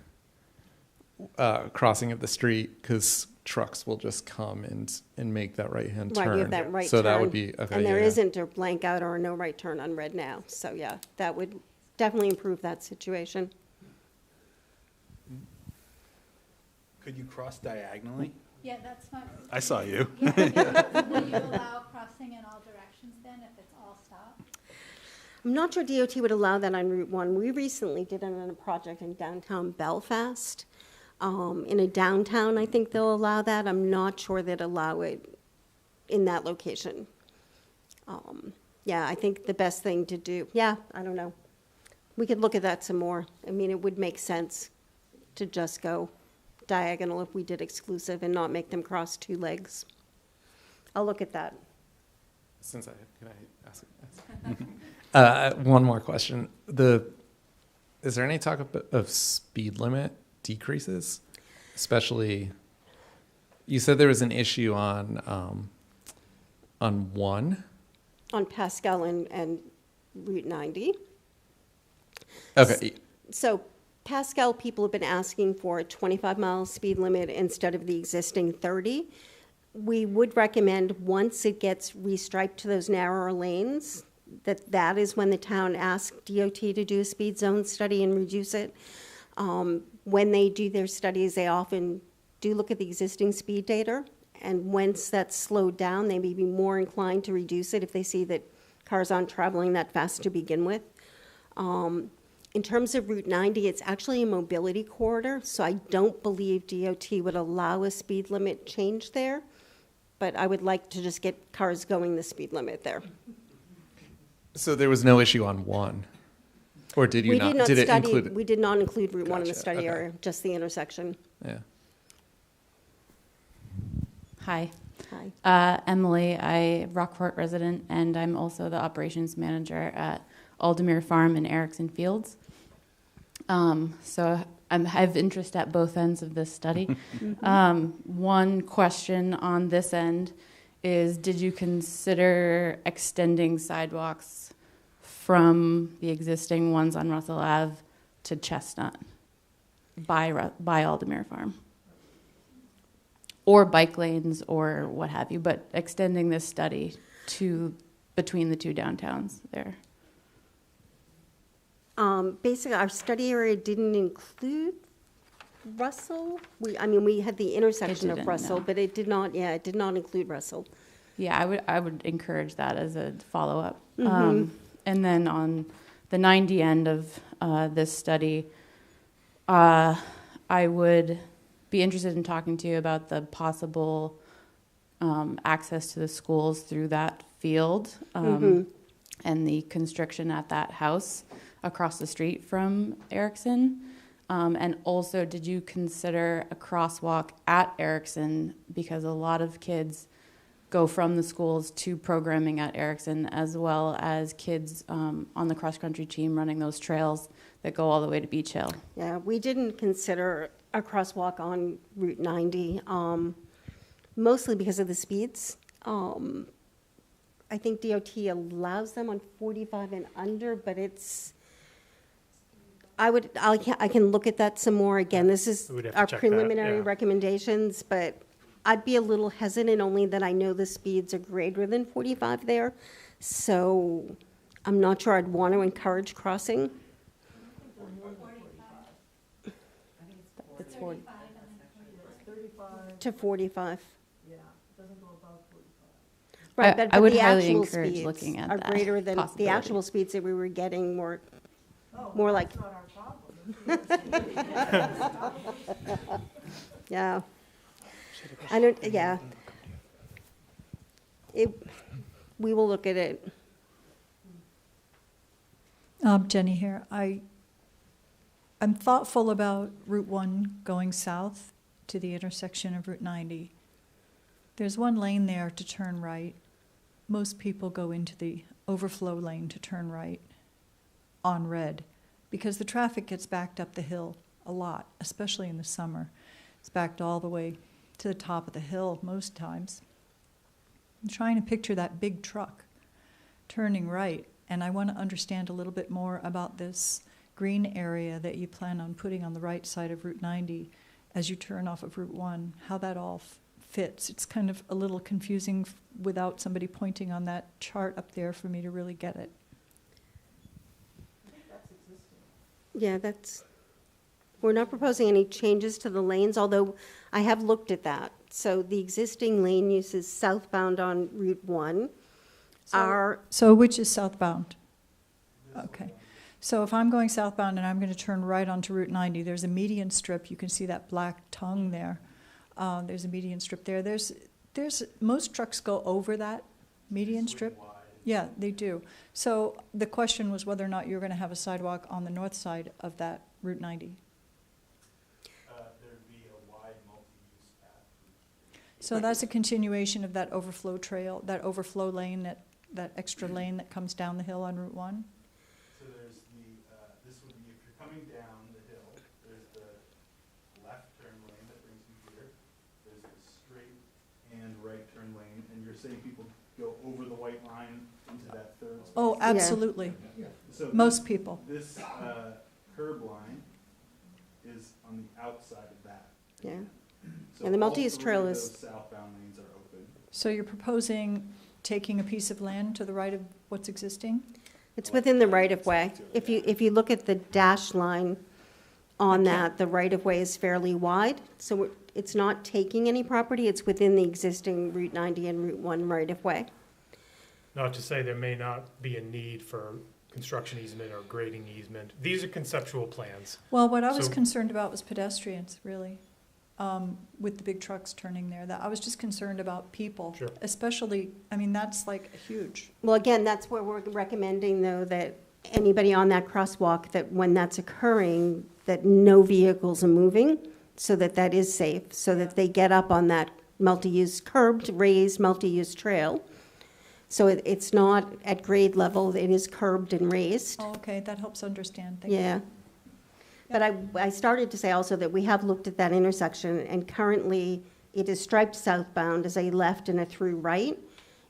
crossing of the street because trucks will just come and make that right-hand turn. Right, you have that right turn. So that would be, okay, And there yeah, yeah. isn't a blank out or a no right turn on red now. So, yeah, that would definitely improve that situation. Could you cross diagonally? Yeah, that's not. I saw you. Yeah, will you allow crossing in all directions then if it's all stopped? I'm not sure DOT would allow that on Route 1. We recently did it on a project in downtown Belfast. In a downtown, I think they'll allow that. I'm not sure they'd allow it in that location. Yeah, I think the best thing to do, yeah, I don't know. We could look at that some more. I mean, it would make sense to just go diagonal if we did exclusive and not make them cross two legs. I'll look at that. Can I ask? One more question. Is there any talk of speed limit decreases? Especially, you said there was an issue on 1. On Pascal and Route 90. Okay. So Pascal, people have been asking for a 25-mile speed limit instead of the existing 30. We would recommend, once it gets restriped to those narrower lanes, that is when the town asks DOT to do a speed zone study and reduce it. When they do their studies, they often do look at the existing speed data, and once that's slowed down, they may be more inclined to reduce it if they see that cars aren't traveling that fast to begin with. In terms of Route 90, it's actually a mobility corridor, so I don't believe DOT would allow a speed limit change there, but I would like to just get cars going the speed limit there. So there was no issue on 1? Or did you not? Did it include? We did not include Route 1 in the Gotcha, study okay. area, just the intersection. Yeah. Hi, Hi. Emily. I'm a Rockport resident, and I'm also the operations manager at Aldemere Farm in Erickson Fields. So I have interest at both ends of this study. One question on this end is, did you consider extending sidewalks from the existing ones on Russell Ave to Chestnut by Aldemere Farm? Or bike lanes or what have you, but extending this study to between the two downtowns there. Basically, our study area didn't include Russell. We had the intersection of didn't, Russell, no. but it did not include Russell. Yeah, I would encourage that as a follow-up. And then on the 90 end of this study, I would be interested in talking to you about the possible access to the schools through that field and the constriction at that house across the street from Erickson. And also, did you consider a crosswalk at Erickson, because a lot of kids go from the schools to programming at Erickson, as well as kids on the cross-country team running those trails that go all the way to Beach Hill? Yeah, we didn't consider a crosswalk on Route 90, mostly because of the speeds. I think DOT allows them on 45 and under, but I can look at that some more. Again, this is We'd have to our check that, preliminary yeah. recommendations, but I'd be a little hesitant, only that I know the speeds are greater than 45 there. So I'm not sure I'd want to encourage crossing. It's 40. To 45. Yeah, it doesn't go above 45. Right, I but would the highly actual encourage speeds looking at are that greater than, the possibility. actual speeds that we were getting more like. That's not our problem. Yeah. I don't, yeah. We will look at it. Jenny here. I'm thoughtful about Route 1 going south to the intersection of Route 90. There's one lane there to turn right. Most people go into the overflow lane to turn right on red because the traffic gets backed up the hill a lot, especially in the summer. It's backed all the way to the top of the hill most times. I'm trying to picture that big truck turning right, and I want to understand a little bit more about this green area that you plan on putting on the right side of Route 90 as you turn off of Route 1, how that all fits. It's kind of a little confusing without somebody pointing on that chart up there for me to really get it. Yeah, we're not proposing any changes to the lanes, although I have looked at that. So the existing lane use is southbound on Route 1. So which is southbound? Okay. So if I'm going southbound and I'm going to turn right onto Route 90, there's a median strip. You can see that black tongue there. There's a median strip there. There's most trucks go over that median strip. Yeah, they do. So the question was whether or not you're going to have a sidewalk on the north side of that Route 90. There'd be a wide multi-use path. So that's a continuation of that overflow trail, that overflow lane, that extra lane that comes down the hill on Route 1? So there's this would be, if you're coming down the hill, there's the left turn lane that brings you here. There's the straight and right turn lane, and you're saying people go over the white line into that third space? Oh, absolutely. So Most people. This curb line is on the outside of that. Yeah. So And the all multi-use three trail of is- those southbound lanes are open. So you're proposing taking a piece of land to the right of what's existing? It's within the right-of-way. If you look at the dash line on that, the right-of-way is fairly wide, so it's not taking any property, it's within the existing Route 90 and Route 1 right-of-way. Not to say there may not be a need for construction easement or grading easement. These are conceptual plans. Well, what I was So- concerned about was pedestrians, really, with the big trucks turning there. I was just concerned about people. Sure. Especially, I mean, that's like huge. Well, again, that's where we're recommending, though, that anybody on that crosswalk, that when that's occurring, that no vehicles are moving, so that that is safe, so that they get up on that multi-use, curbed, raised, multi-use trail. So it's not at grade level, it is curbed and raised. Oh, okay, that helps understand. Thank you. Yeah. But I started to say also that we have looked at that intersection, and currently it is striped southbound as a left and a through right.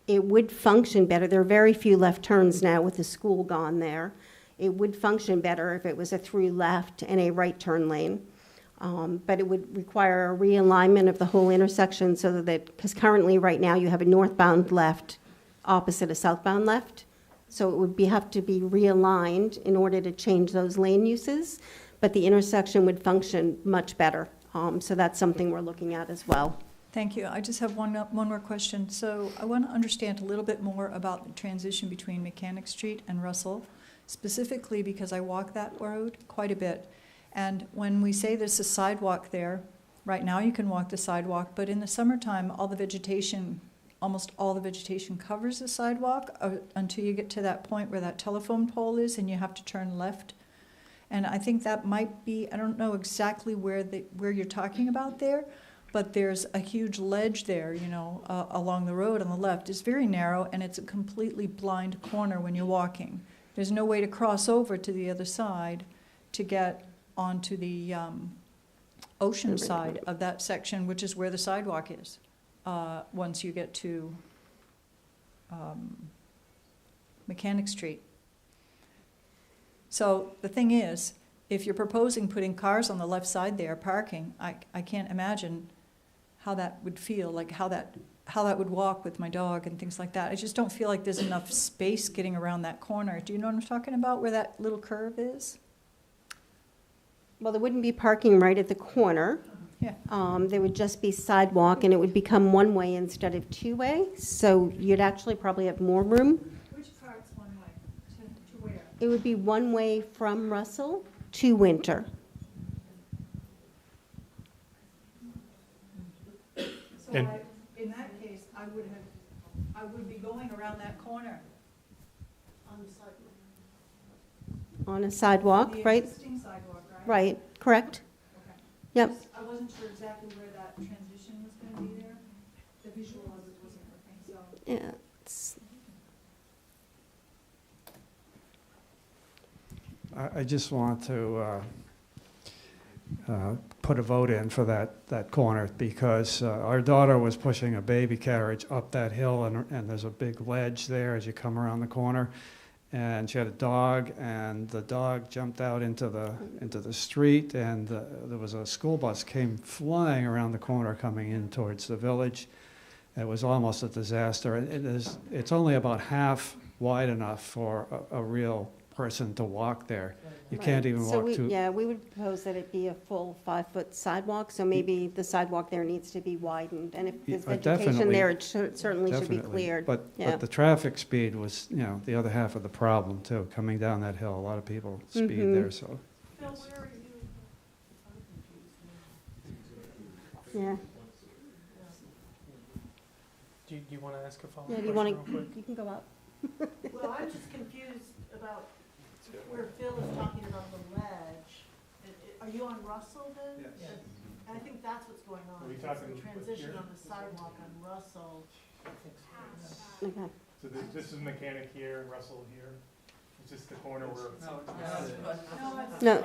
It would function better. There are very few left turns now with the school gone there. It would function better if it was a through left and a right turn lane. But it would require a realignment of the whole intersection so that, because currently, right now, you have a northbound left opposite a southbound left. So it would have to be realigned in order to change those lane uses, but the intersection would function much better. So that's something we're looking at as well. Thank you. I just have one more question. So I want to understand a little bit more about the transition between Mechanic Street and Russell, specifically because I walk that road quite a bit. And when we say there's a sidewalk there, right now you can walk the sidewalk, but in the summertime, almost all the vegetation covers the sidewalk until you get to that point where that telephone pole is and you have to turn left. And I think that might be, I don't know exactly where you're talking about there, but there's a huge ledge there, along the road on the left. It's very narrow, and it's a completely blind corner when you're walking. There's no way to cross over to the other side to get onto the ocean side of that section, which is where the sidewalk is, once you get to Mechanic Street. So the thing is, if you're proposing putting cars on the left side there, parking, I can't imagine how that would feel, like how that would walk with my dog and things like that. I just don't feel like there's enough space getting around that corner. Do you know what I'm talking about, where that little curve is? Well, there wouldn't be parking right at the corner. Yeah. There would just be sidewalk, and it would become one-way instead of two-way, so you'd actually probably have more room. Which part's one way? To where? It would be one way from Russell to Winter. So And- in that case, I would be going around that corner. On a sidewalk, right? The existing sidewalk, right? Right, correct. Okay. Yep. I wasn't sure exactly where that transition was going to be there. The visual of it wasn't working, so. Yeah. it's- I just want to put a vote in for that corner because our daughter was pushing a baby carriage up that hill and there's a big ledge there as you come around the corner. And she had a dog, and the dog jumped out into the street, and there was a school bus came flying around the corner coming in towards the village. It was almost a disaster. It's only about half wide enough for a real person to walk there. You Right. can't even So walk we, to. yeah, we would propose that it be a full 5-foot sidewalk, so maybe the sidewalk there needs to be widened. And if there's vegetation Definitely. there, it certainly should be Definitely. cleared. But Yeah. the traffic speed was, the other half of the problem too, coming down that hill. A lot of people speed Mhm. there, so. Yeah, Do you want to ask a follow-up yeah, question do you want real quick? to, you can go up. Well, I'm just confused about where Phil is talking about the ledge. Are you on Russell then? Yes. And I think that's what's going on. Are we is talking the transition here? on the sidewalk on Russell. Okay. So this is Mechanic here, Russell here. Is this the corner where? No,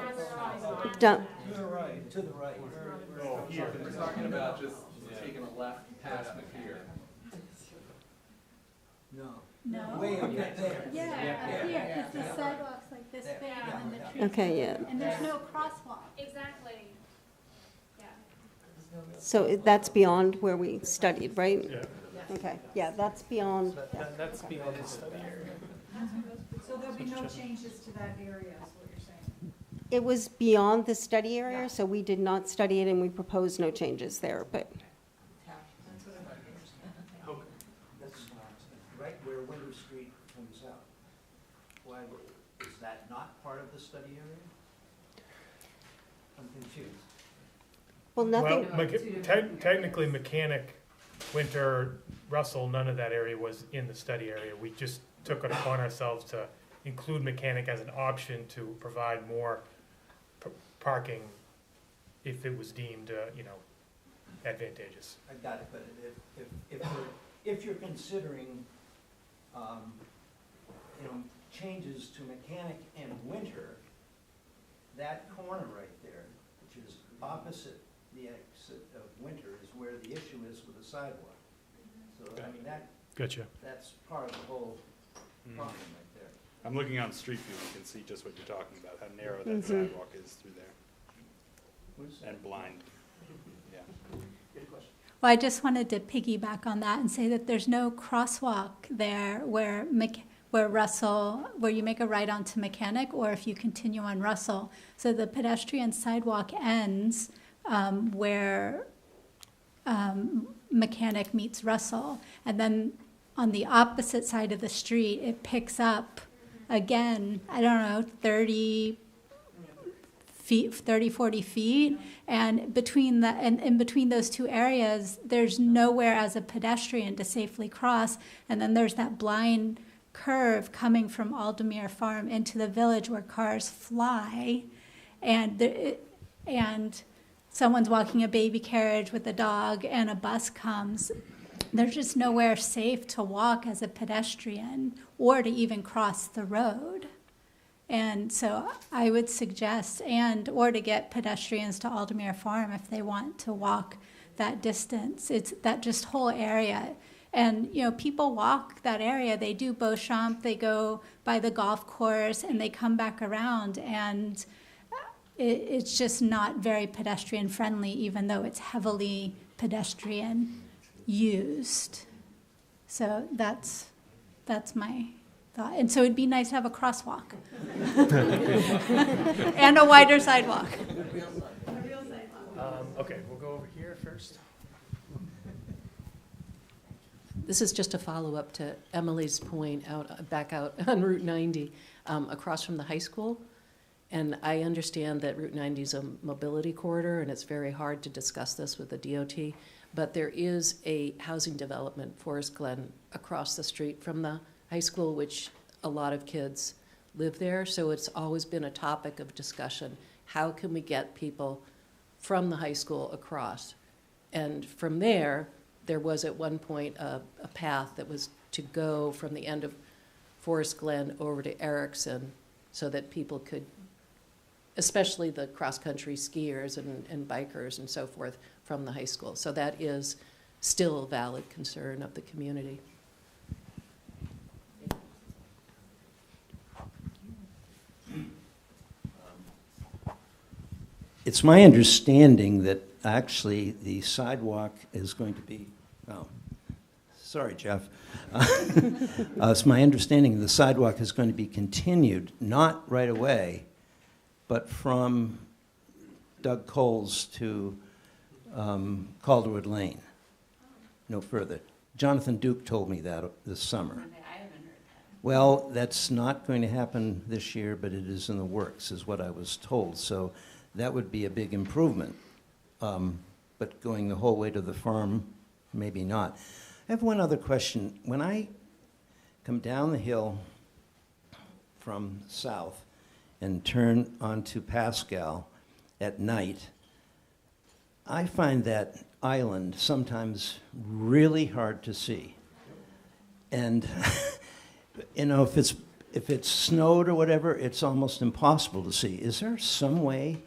don't, To the right. To the right. Oh, here. We're talking about just taking a left past McKeer. No. No. Way up there. Yeah, here, because the sidewalk's like this big and then the tree. okay, yeah. And there's no crosswalk. Exactly. Yeah. So that's beyond where we studied, right? Yeah. Okay, yeah, that's beyond, That's beyond the study area. So there'll be no changes to that area, is what you're saying? it was beyond the study area, so we did not study it and we proposed no changes there, but. That's right where Winter Street comes out. Why, is that not part of the study area? I'm confused. Well, nothing, Technically, Mechanic, Winter, Russell, none of that area was in the study area. We just took it upon ourselves to include Mechanic as an option to provide more parking if it was deemed, advantageous. I got it, but if you're considering, changes to Mechanic and Winter, that corner right there, which is opposite the exit of Winter, is where the issue is with the sidewalk. So, I mean, Gotcha. that's part of the whole problem right there. I'm looking on Street View, you can see just what you're talking about, how narrow that sidewalk is through there, and blind. Yeah. Well, I just wanted to piggyback on that and say that there's no crosswalk there where Russell, where you make a right onto Mechanic, or if you continue on Russell. So the pedestrian sidewalk ends where Mechanic meets Russell, and then on the opposite side of the street, it picks up again, 30 feet, 40 feet, and in between those two areas, there's nowhere as a pedestrian to safely cross, and then there's that blind curve coming from Aldermere Farm into the village where cars fly, and someone's walking a baby carriage with a dog and a bus comes. There's just nowhere safe to walk as a pedestrian or to even cross the road. And so I would suggest, or to get pedestrians to Aldermere Farm if they want to walk that distance. It's that just whole area. And, people walk that area. They do Beauchamp, they go by the golf course, and they come back around. And it's just not very pedestrian friendly, even though it's heavily pedestrian used. So that's my thought. And so it'd be nice to have a crosswalk and a wider sidewalk. Okay, we'll go over here first. This is just a follow-up to Emily's point back out on Route 90, across from the high school. And I understand that Route 90 is a mobility corridor, and it's very hard to discuss this with the DOT. But there is a housing development, Forest Glen, across the street from the high school, which a lot of kids live there. So it's always been a topic of discussion. How can we get people from the high school across? And from there was at one point a path that was to go from the end of Forest Glen over to Erickson so that people could, especially the cross-country skiers and bikers and so forth, from the high school. So that is still a valid concern of the community. It's my understanding that actually the sidewalk is going to be, Sorry, Jeff. It's my understanding the sidewalk is going to be continued, not right away, but from Doug Coles to Calderwood Lane, no further. Jonathan Duke told me that this summer. Well, that's not going to happen this year, but it is in the works, is what I was told. So that would be a big improvement. But going the whole way to the farm, maybe not. I have one other question. When I come down the hill from south and turn onto Pascal at night, I find that island sometimes really hard to see. And you know, if it's snowed or whatever, it's almost impossible to see. Is there some way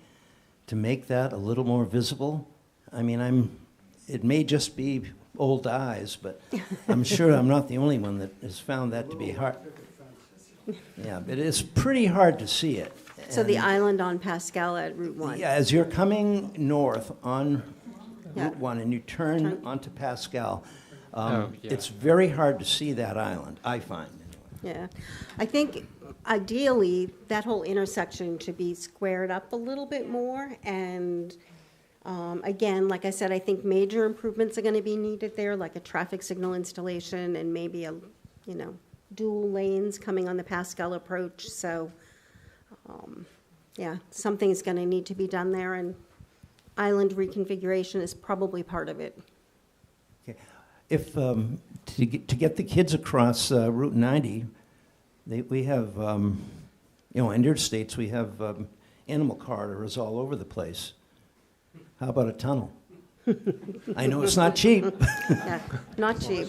to make that a little more visible? I mean, it may just be old eyes, but I'm sure I'm not the only one that has found that to be hard. Yeah, but it's pretty hard to see it. So the island on Pascal at Route 1? Yeah, as you're coming north on Yeah. Route 1 and you turn onto Pascal, Yeah. it's very hard to see that island, I find. Yeah. I think ideally, that whole intersection should be squared up a little bit more. And again, like I said, I think major improvements are going to be needed there, like a traffic signal installation and maybe dual lanes coming on the Pascal approach. So, yeah, something's going to need to be done there, and island reconfiguration is probably part of it. Okay. If to get the kids across Route 90, we have, interstates, we have animal corridors all over the place. How about a tunnel? I know it's not cheap. Yeah, not cheap.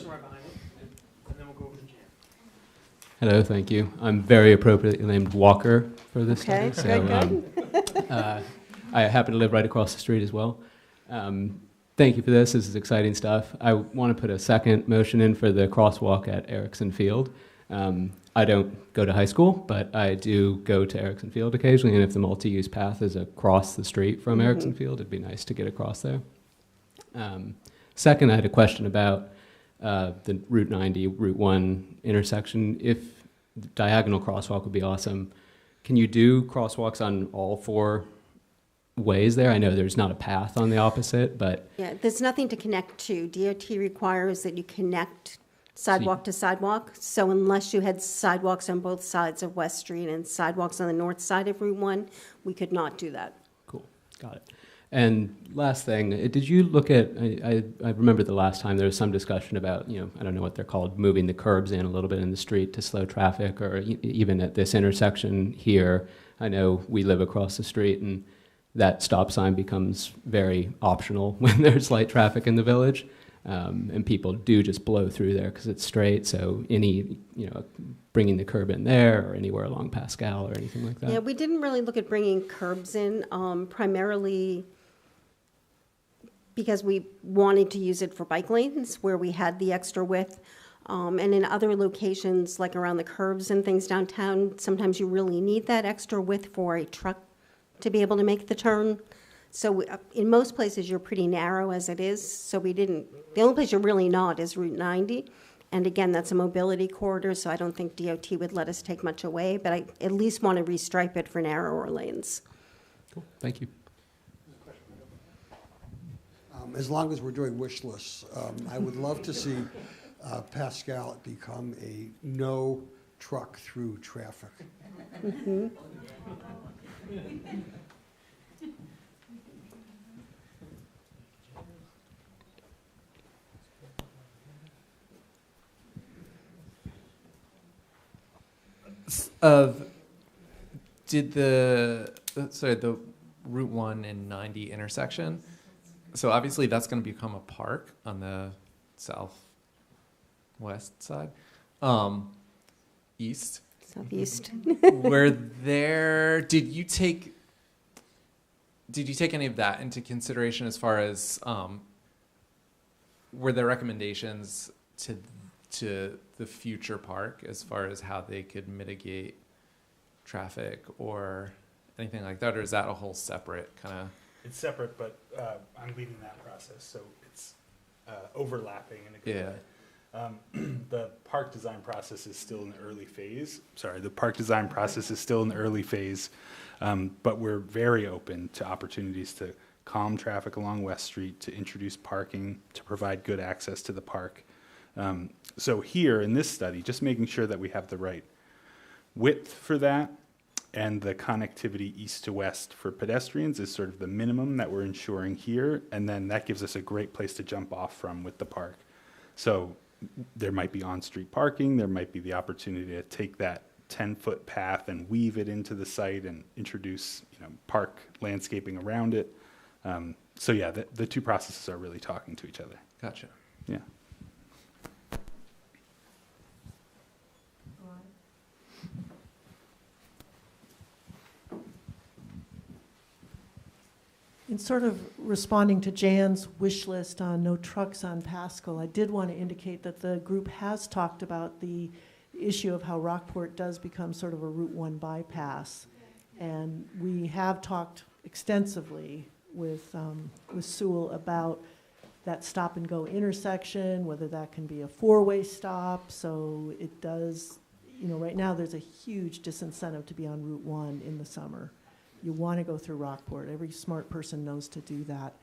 Hello, thank you. I'm very appropriately named Walker for this Okay, study. good. I happen to live right across the street as well. Thank you for this. This is exciting stuff. I want to put a second motion in for the crosswalk at Erickson Field. I don't go to high school, but I do go to Erickson Field occasionally, and if the multi-use path is across the street from Erickson Field, it'd be nice to get across there. Second, I had a question about the Route 90, Route 1 intersection. If the diagonal crosswalk would be awesome, can you do crosswalks on all four ways there? I know there's not a path on the opposite, but... Yeah, there's nothing to connect to. DOT requires that you connect sidewalk to sidewalk. So unless you had sidewalks on both sides of West Street and sidewalks on the north side of Route 1, we could not do that. Cool, got it. And last thing, did you look at, I remember the last time there was some discussion about, I don't know what they're called, moving the curbs in a little bit in the street to slow traffic, or even at this intersection here. I know we live across the street, and that stop sign becomes very optional when there's light traffic in the village. And people do just blow through there because it's straight. So bringing the curb in there or anywhere along Pascal or anything like that. Yeah, we didn't really look at bringing curbs in, primarily because we wanted to use it for bike lanes where we had the extra width. And in other locations, like around the curves and things downtown, sometimes you really need that extra width for a truck to be able to make the turn. So in most places, you're pretty narrow as it is, so the only place you're really not is Route 90. And again, that's a mobility corridor, so I don't think DOT would let us take much away, but I at least want to restripe it for narrower lanes. Cool, thank you. As long as we're doing wish lists, I would love to see Pascal become a no truck through traffic. Mm-hmm. Did the Route 1 and 90 intersection, so obviously that's going to become a park on the southwest side, east. Southeast. Did you take any of that into consideration as far as, were there recommendations to the future park as far as how they could mitigate traffic or anything like that, or is that a whole separate kind of? It's separate, but I'm leading that process, so it's overlapping in a good way. The park design process is still in the early phase. Sorry, the park design process is still in the early phase, but we're very open to opportunities to calm traffic along West Street, to introduce parking, to provide good access to the park. So here in this study, just making sure that we have the right width for that and the connectivity east to west for pedestrians is sort of the minimum that we're ensuring here, and then that gives us a great place to jump off from with the park. So there might be on-street parking, there might be the opportunity to take that 10-foot path and weave it into the site and introduce, park landscaping around it. So yeah, the two processes are really talking to each other. Gotcha. Yeah. In sort of responding to Jan's wish list on no trucks on Pascal, I did want to indicate that the group has talked about the issue of how Rockport does become sort of a Route 1 bypass. And we have talked extensively with Sewell about that stop and go intersection, whether that can be a four-way stop. So it does, right now there's a huge disincentive to be on Route 1 in the summer. You want to go through Rockport. Every smart person knows to do that.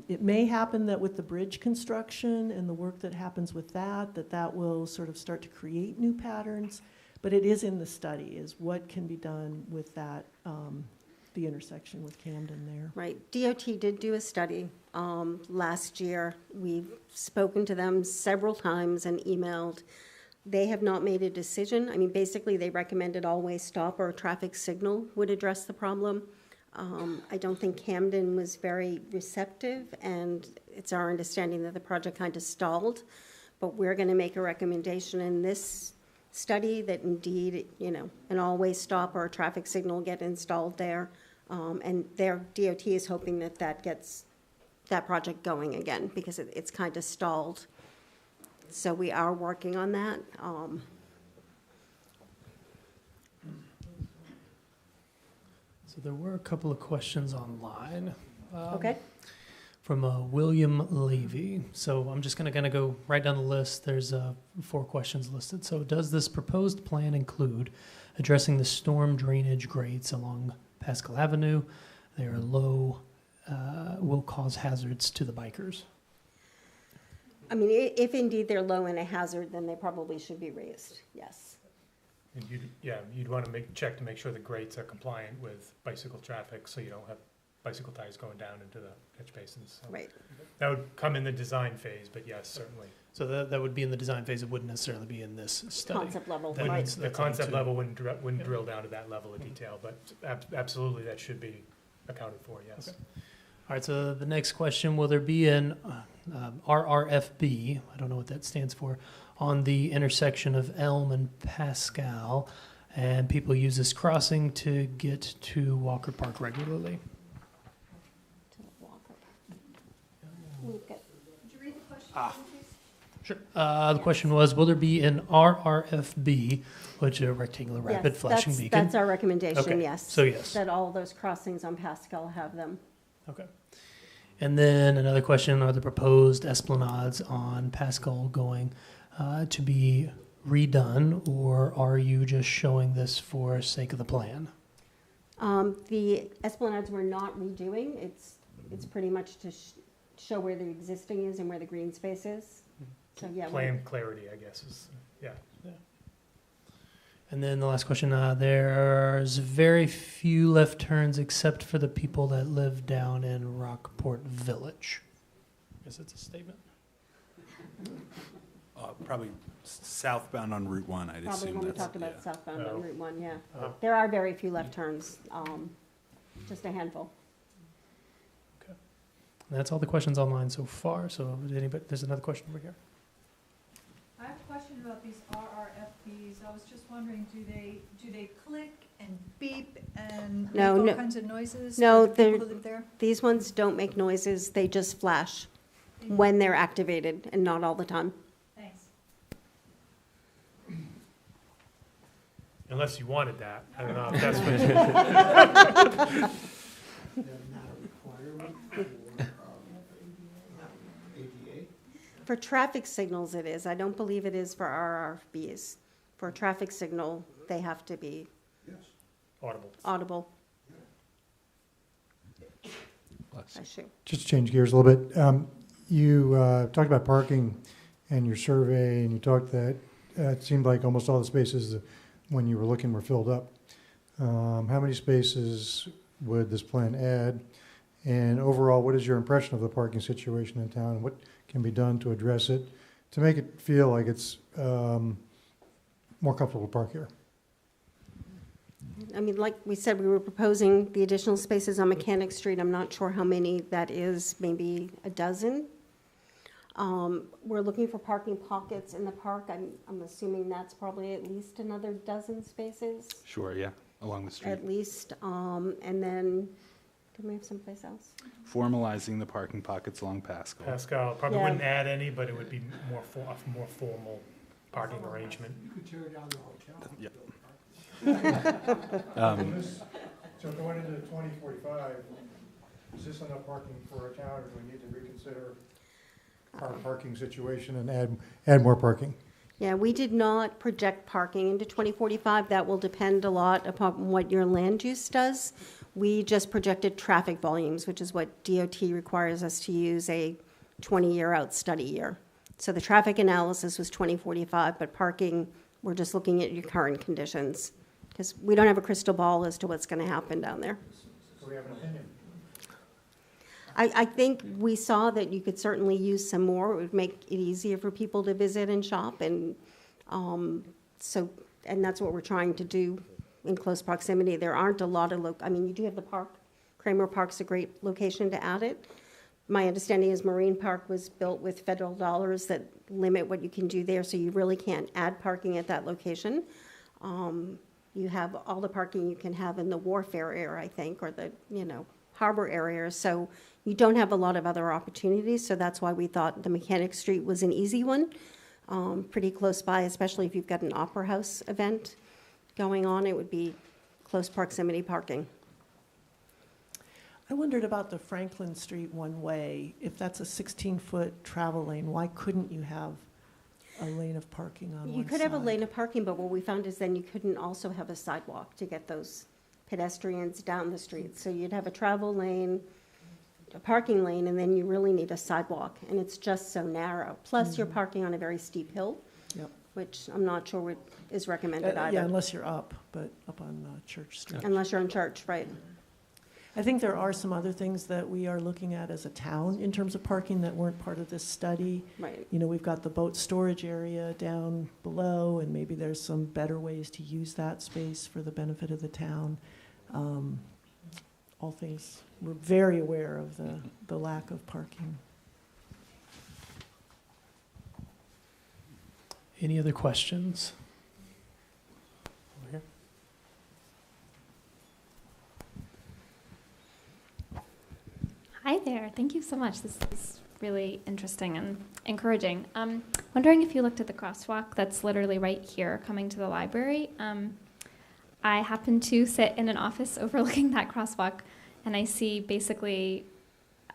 It may happen that with the bridge construction and the work that happens with that will sort of start to create new patterns. But it is in the study, is what can be done with that, the intersection with Camden there. Right. DOT did do a study last year. We've spoken to them several times and emailed. They have not made a decision. I mean, basically, they recommended always stop or a traffic signal would address the problem. I don't think Camden was very receptive, and it's our understanding that the project kind of stalled. But we're going to make a recommendation in this study that indeed, an always stop or a traffic signal get installed there. And their DOT is hoping that gets that project going again, because it's kind of stalled. So we are working on that. So there were a couple of questions online. Okay. From William Levy. So I'm just going to kind of go right down the list. There's 4 questions listed. So does this proposed plan include addressing the storm drainage grates along Pascal Avenue? They are low, will cause hazards to the bikers. I mean, if indeed they're low in a hazard, then they probably should be raised, yes. And you'd want to check to make sure the grates are compliant with bicycle traffic, so you don't have bicycle tires going down into the catch basins. So Right. that would come in the design phase, but yes, certainly. So that would be in the design phase. It wouldn't necessarily be in this study. Concept level, That- right. The concept level wouldn't drill down to that level of detail, but absolutely that should be accounted for, yes. Okay. All right, so the next question, will there be an RRFB, I don't know what that stands for, on the intersection of Elm and Pascal, and people use this crossing to get to Walker Park regularly? To the Walker. We've got- Did you read the question, please? Sure. The question was, will there be an RRFB, which is a rectangular rapid Yes, flashing beacon? That's our recommendation, Okay, yes. so yes. That all those crossings on Pascal have them. Okay. And then another question, are the proposed esplanades on Pascal going to be redone, or are you just showing this for sake of the plan? The esplanades we're not redoing. It's pretty much to show where the existing is and where the green space is. So, yeah. Plan clarity, I guess, is, yeah. And then the last question, there's very few left turns except for the people that live down in Rockport Village. I guess it's a statement. Probably southbound on Route 1, I'd Probably assume when we that's. talked about southbound Oh. on Route 1, yeah. Oh. There are very few left turns, just a handful. And that's all the questions online so far. So anybody, there's another question over here. I have a question about these RRFBs. I was just wondering, do they click and beep and make No, all no. kinds of noises No, for the people they're- who live there? These ones don't make noises, they just flash when they're activated and not all the time. Thanks. Unless you wanted that, I don't know if that's what. For traffic signals it is. I don't believe it is for RRBs. For a traffic signal, they have to be Audible. audible. Bless you. Bless you. Just to change gears a little bit, you talked about parking and your survey, and you talked that it seemed like almost all the spaces when you were looking were filled up. How many spaces would this plan add? And overall, what is your impression of the parking situation in town, and what can be done to address it, to make it feel like it's more comfortable to park here? I mean, like we said, we were proposing the additional spaces on Mechanic Street. I'm not sure how many that is, maybe a dozen. We're looking for parking pockets in the park. I'm assuming that's probably at least another dozen spaces, Sure, yeah, along the street. at least. And then, do we have someplace else? Formalizing the parking pockets along Pascal. Pascal probably Yeah. wouldn't add any, but it would be a more formal parking arrangement. You could tear down the hotel. Yep. So going into 2045, is this enough parking for a town, or do we need to reconsider our parking situation and add more parking? Yeah, we did not project parking into 2045. That will depend a lot upon what your land use does. We just projected traffic volumes, which is what DOT requires us to use a 20-year out study year. So the traffic analysis was 2045, but parking, we're just looking at your current conditions, because we don't have a crystal ball as to what's going to happen down there. So we have an opinion. I think we saw that you could certainly use some more. It would make it easier for people to visit and shop, and and that's what we're trying to do in close proximity. There aren't a lot of I mean, you do have the park. Kramer Park's a great location to add it. My understanding is Marine Park was built with federal dollars that limit what you can do there, so you really can't add parking at that location. You have all the parking you can have in the wharf area, I think, or the, harbor area. So you don't have a lot of other opportunities, so that's why we thought the Mechanic Street was an easy one, pretty close by, especially if you've got an Opera House event going on. It would be close proximity parking. I wondered about the Franklin Street one-way. If that's a 16-foot travel lane, why couldn't you have a lane of parking on one side? You could have a lane of parking, but what we found is then you couldn't also have a sidewalk to get those pedestrians down the street. So you'd have a travel lane, a parking lane, and then you really need a sidewalk, and it's just so narrow. Plus, you're parking on a very steep hill, Yep. which I'm not sure is recommended either. Yeah, unless you're up on Church Street. Unless you're in church, right. I think there are some other things that we are looking at as a town in terms of parking that weren't part of this study. Right. We've got the boat storage area down below, and maybe there's some better ways to use that space for the benefit of the town. All things, we're very aware of the lack of parking. Any other questions? Over here. Hi there. Thank you so much. This is really interesting and encouraging. Wondering if you looked at the crosswalk that's literally right here coming to the library. I happen to sit in an office overlooking that crosswalk, and I see basically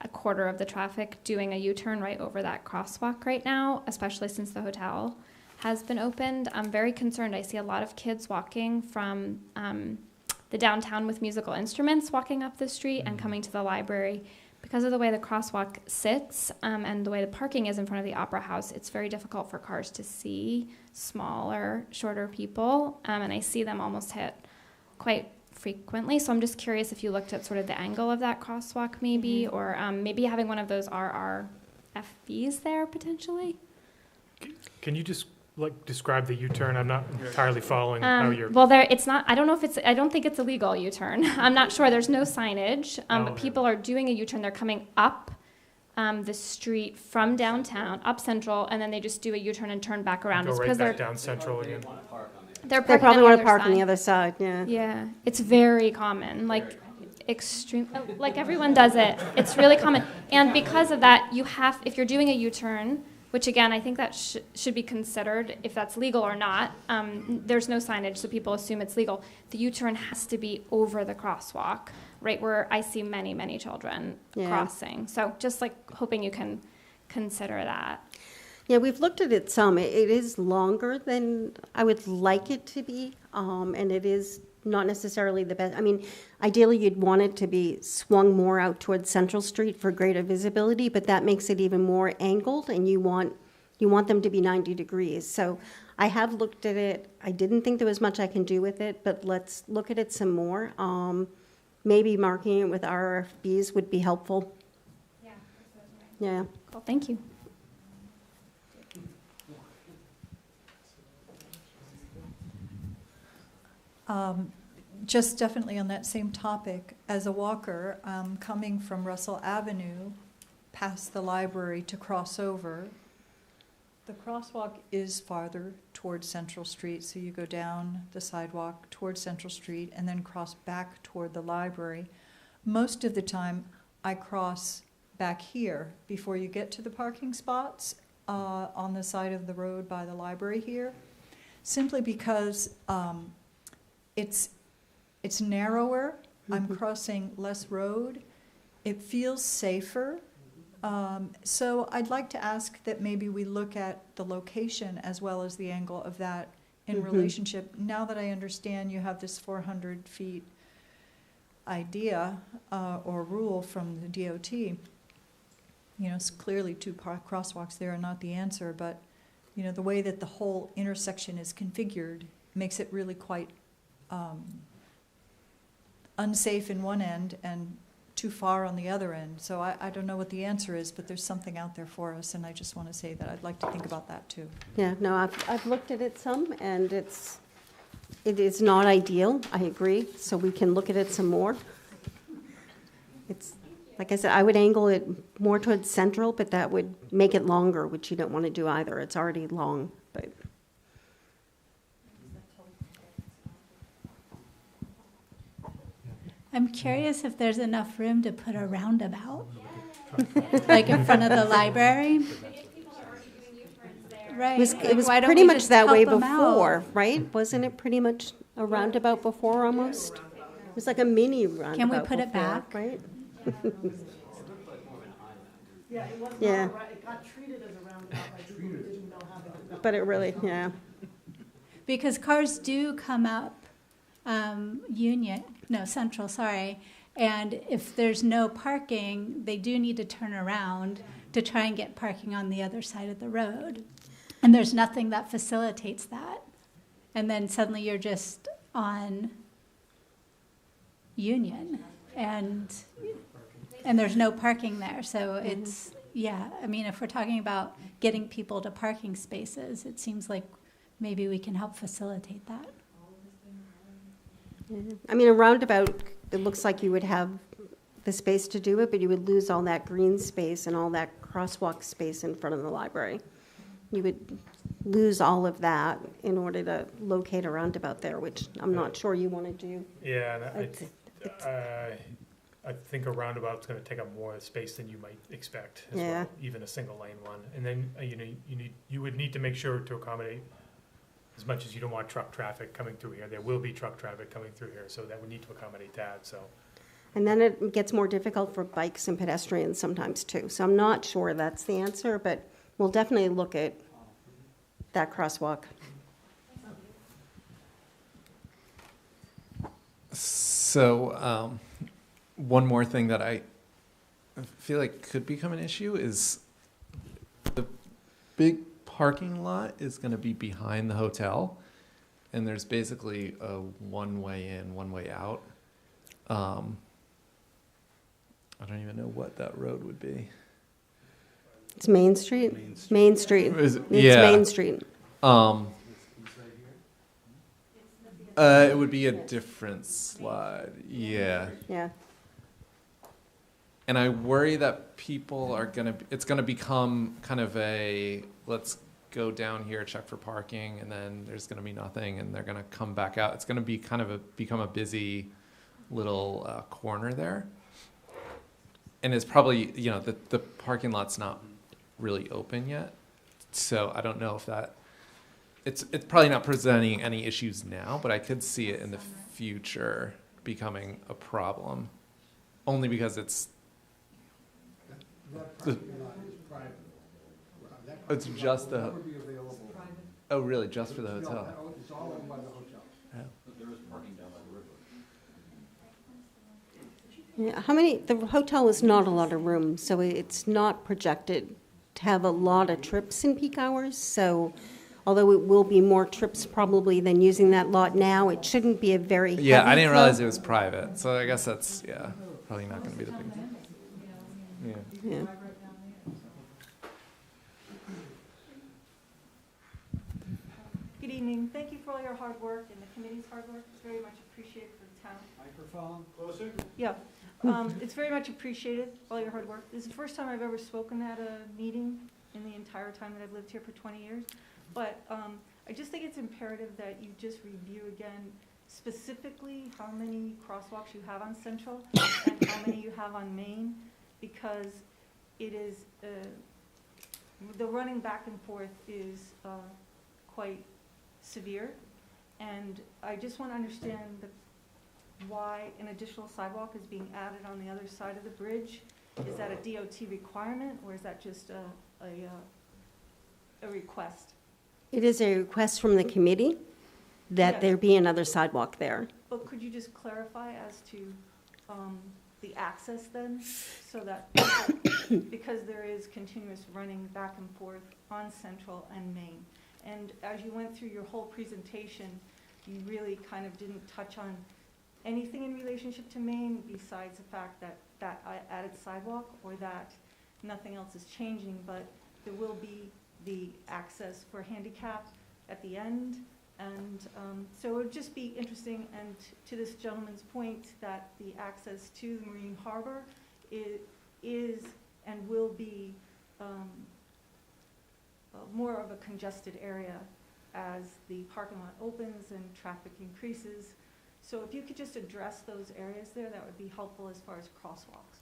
a quarter of the traffic doing a U-turn right over that crosswalk right now, especially since the hotel has been opened. I'm very concerned. I see a lot of kids walking from the downtown with musical instruments walking up the street and coming to the library. Because of the way the crosswalk sits and the way the parking is in front of the Opera House, it's very difficult for cars to see smaller, shorter people, and I see them almost hit quite frequently. So I'm just curious if you looked at sort of the angle of that crosswalk maybe, or maybe having one of those RRFBs there potentially. Can you just describe the U-turn? I'm not entirely following how you're. Well, it's not. I don't know if I don't think it's a legal U-turn. I'm not sure. There's no signage, but people are doing a U-turn. They're coming up the street from downtown, up Central, and then they just do a U-turn and turn back around. Go It's right because back down Central again. They probably want to park on the other side, yeah. Yeah, it's very common, extreme, like everyone does it. It's really common. And because of that, if you're doing a U-turn, which again, I think that should be considered if that's legal or not. There's no signage, so people assume it's legal. The U-turn has to be over the crosswalk, right where I see many, many children crossing. So just hoping you can consider that. Yeah, we've looked at it some. It is longer than I would like it to be, and it is not necessarily the best. I mean, ideally, you'd want it to be swung more out towards Central Street for greater visibility, but that makes it even more angled, and you want them to be 90 degrees. So I have looked at it. I didn't think there was much I can do with it, but let's look at it some more. Maybe marking it with RFBs would be helpful. Yeah, that's what I was Yeah. wondering. Cool, thank you. Just definitely on that same topic, as a walker, coming from Russell Avenue past the library to cross over, the crosswalk is farther towards Central Street, so you go down the sidewalk towards Central Street and then cross back toward the library. Most of the time, I cross back here before you get to the parking spots on the side of the road by the library here, simply because it's narrower. I'm crossing less road. It feels safer. So I'd like to ask that maybe we look at the location as well as the angle of that in relationship. Now that I understand you have this 400 feet idea or rule from the DOT, it's clearly two crosswalks there are not the answer, but the way that the whole intersection is configured makes it really quite unsafe in one end and too far on the other end. So I don't know what the answer is, but there's something out there for us, and I just want to say that I'd like to think about that too. Yeah, no, I've looked at it some, and it is not ideal, I agree, so we can look at it some more. It's, like I said, I would angle it more towards Central, but that would make it longer, which you don't want to do either. It's already long, but. I'm curious if there's enough room to put a roundabout, like in front of the library. Right. It was why don't pretty we much just that way help 'em out? before, right? Wasn't it pretty much a roundabout before almost? It was like a mini roundabout. Can we put it before, back? Right? Yeah, it wasn't, Yeah. it got treated as a roundabout by people who didn't know how to. But it really, yeah. Because cars do come up Central, sorry. And if there's no parking, they do need to turn around to try and get parking on the other side of the road. And there's nothing that facilitates that. And then suddenly you're just on Union and there's no parking there. So it's, I mean, if we're talking about getting people to parking spaces, it seems like maybe we can help facilitate that. I mean, a roundabout, it looks like you would have the space to do it, but you would lose all that green space and all that crosswalk space in front of the library. You would lose all of that in order to locate a roundabout there, which I'm not sure you want to do. Yeah, and I think a roundabout's going to take up more space than you might expect as well, even a single lane one. And then you would need to make sure to accommodate, as much as you don't want truck traffic coming through here, there will be truck traffic coming through here, so that would need to accommodate that. So. And then it gets more difficult for bikes and pedestrians sometimes too. So I'm not sure that's the answer, but we'll definitely look at that crosswalk. So, one more thing that I feel like could become an issue is the big parking lot is going to be behind the hotel, and there's basically a one way in, one way out. I don't even know what that road would be. It's Main Street? Main Street. It's Main Street. It would be a different slide. Yeah. Yeah. And I worry that people are it's going to become kind of a, let's go down here, check for parking, and then there's going to be nothing, and they're going to come back out. It's going to be kind of become a busy little corner there. And it's probably, the parking lot's not really open yet. So I don't know if it's probably not presenting any issues now, but I could see it in the future becoming a problem. Only because it's... That parking lot is private. That It's just the, Would be available. oh, really, just for the hotel? No, it's all owned by the hotel. Yeah, how many, the hotel is not a lot of rooms, so it's not projected to have a lot of trips in peak hours. So although it will be more trips probably than using that lot now, it shouldn't be a very heavy Yeah, I didn't realize flow. it was private, so I guess that's, yeah, probably not gonna be the big deal. Yeah. Yeah. Good evening. Thank you for all your hard work and the committee's hard work. It's very much appreciated for the town. Microphone, closer. Yeah, it's very much appreciated, all your hard work. This is the first time I've ever spoken at a meeting in the entire time that I've lived here for 20 years. But I just think it's imperative that you just review again specifically how many crosswalks you have on Central and how many you have on Main, because it is, the running back and forth is quite severe. And I just want to understand why an additional sidewalk is being added on the other side of the bridge. Is that a DOT requirement, or is that just a request? It is a request from the committee that Yes. there be another sidewalk there. But could you just clarify as to the access then, so that, because there is continuous running back and forth on Central and Main. And as you went through your whole presentation, you really kind of didn't touch on anything in relationship to Main besides the fact that that added sidewalk, or that nothing else is changing, but there will be the access for handicap at the end. And so it would just be interesting, and to this gentleman's point, that the access to the Marine Harbor is and will be more of a congested area as the parking lot opens and traffic increases. So if you could just address those areas there, that would be helpful as far as crosswalks.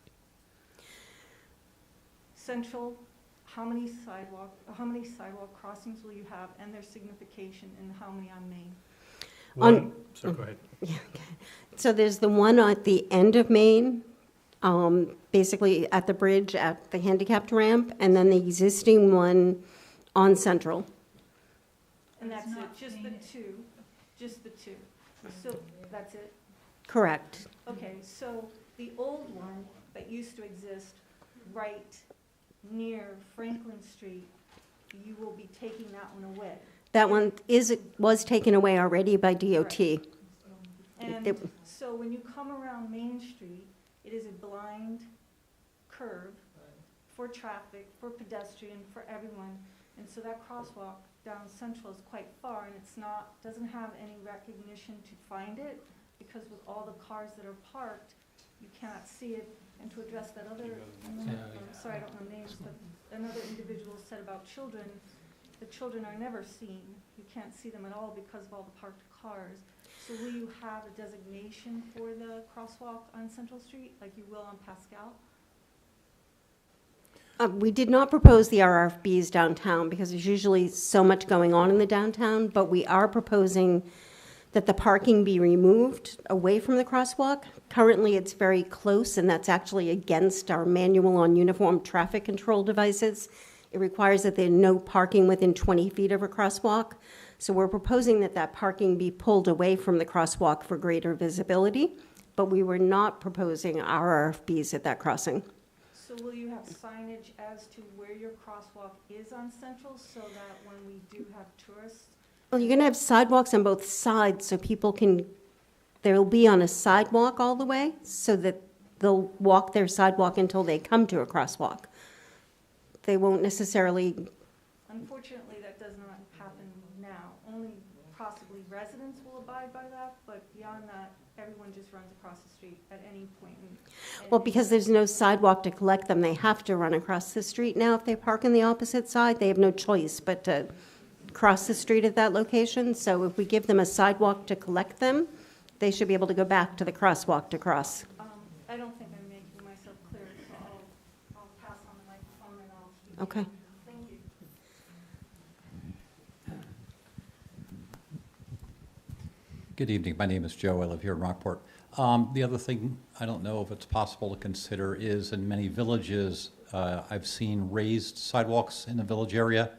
Central, how many sidewalk crossings will you have, and their signification, and how many on Main? So go ahead. Yeah, okay. So there's the one at the end of Main, basically at the bridge at the handicapped ramp, and then the existing one on Central. And that's it, just the two. So that's it? Correct. Okay, so the old one that used to exist right near Franklin Street, you will be taking that one away. That one was taken away already by DOT. And so when you come around Main Street, it is a blind curve for traffic, for pedestrian, for everyone. And so that crosswalk down Central is quite far, and doesn't have any recognition to find it, because with all the cars that are parked, you cannot see it. And to address that other, I'm sorry, I don't know names, but another individual said about children, the children are never seen. You can't see them at all because of all the parked cars. So will you have a designation for the crosswalk on Central Street, like you will on Pascal? We did not propose the RFBs downtown because there's usually so much going on in the downtown, but we are proposing that the parking be removed away from the crosswalk. Currently, it's very close, and that's actually against our manual on uniform traffic control devices. It requires that there's no parking within 20 feet of a crosswalk. So we're proposing that that parking be pulled away from the crosswalk for greater visibility, but we were not proposing RFBs at that crossing. So will you have signage as to where your crosswalk is on Central, so that when we do have tourists? Well, you're going to have sidewalks on both sides, so people they'll be on a sidewalk all the way, so that they'll walk their sidewalk until they come to a crosswalk. They won't necessarily, Unfortunately, that does not happen now. Only possibly residents will abide by that, but beyond that, everyone just runs across the street at any point. well, because there's no sidewalk to collect them, they have to run across the street now. If they park on the opposite side, they have no choice but to cross the street at that location. So if we give them a sidewalk to collect them, they should be able to go back to the crosswalk to cross. I don't think I'm making myself clear, so I'll pass on the microphone and I'll keep Okay. Thank you. Good evening. My name is Joe. I live here in Rockport. The other thing, I don't know if it's possible to consider, is in many villages, I've seen raised sidewalks in the village area,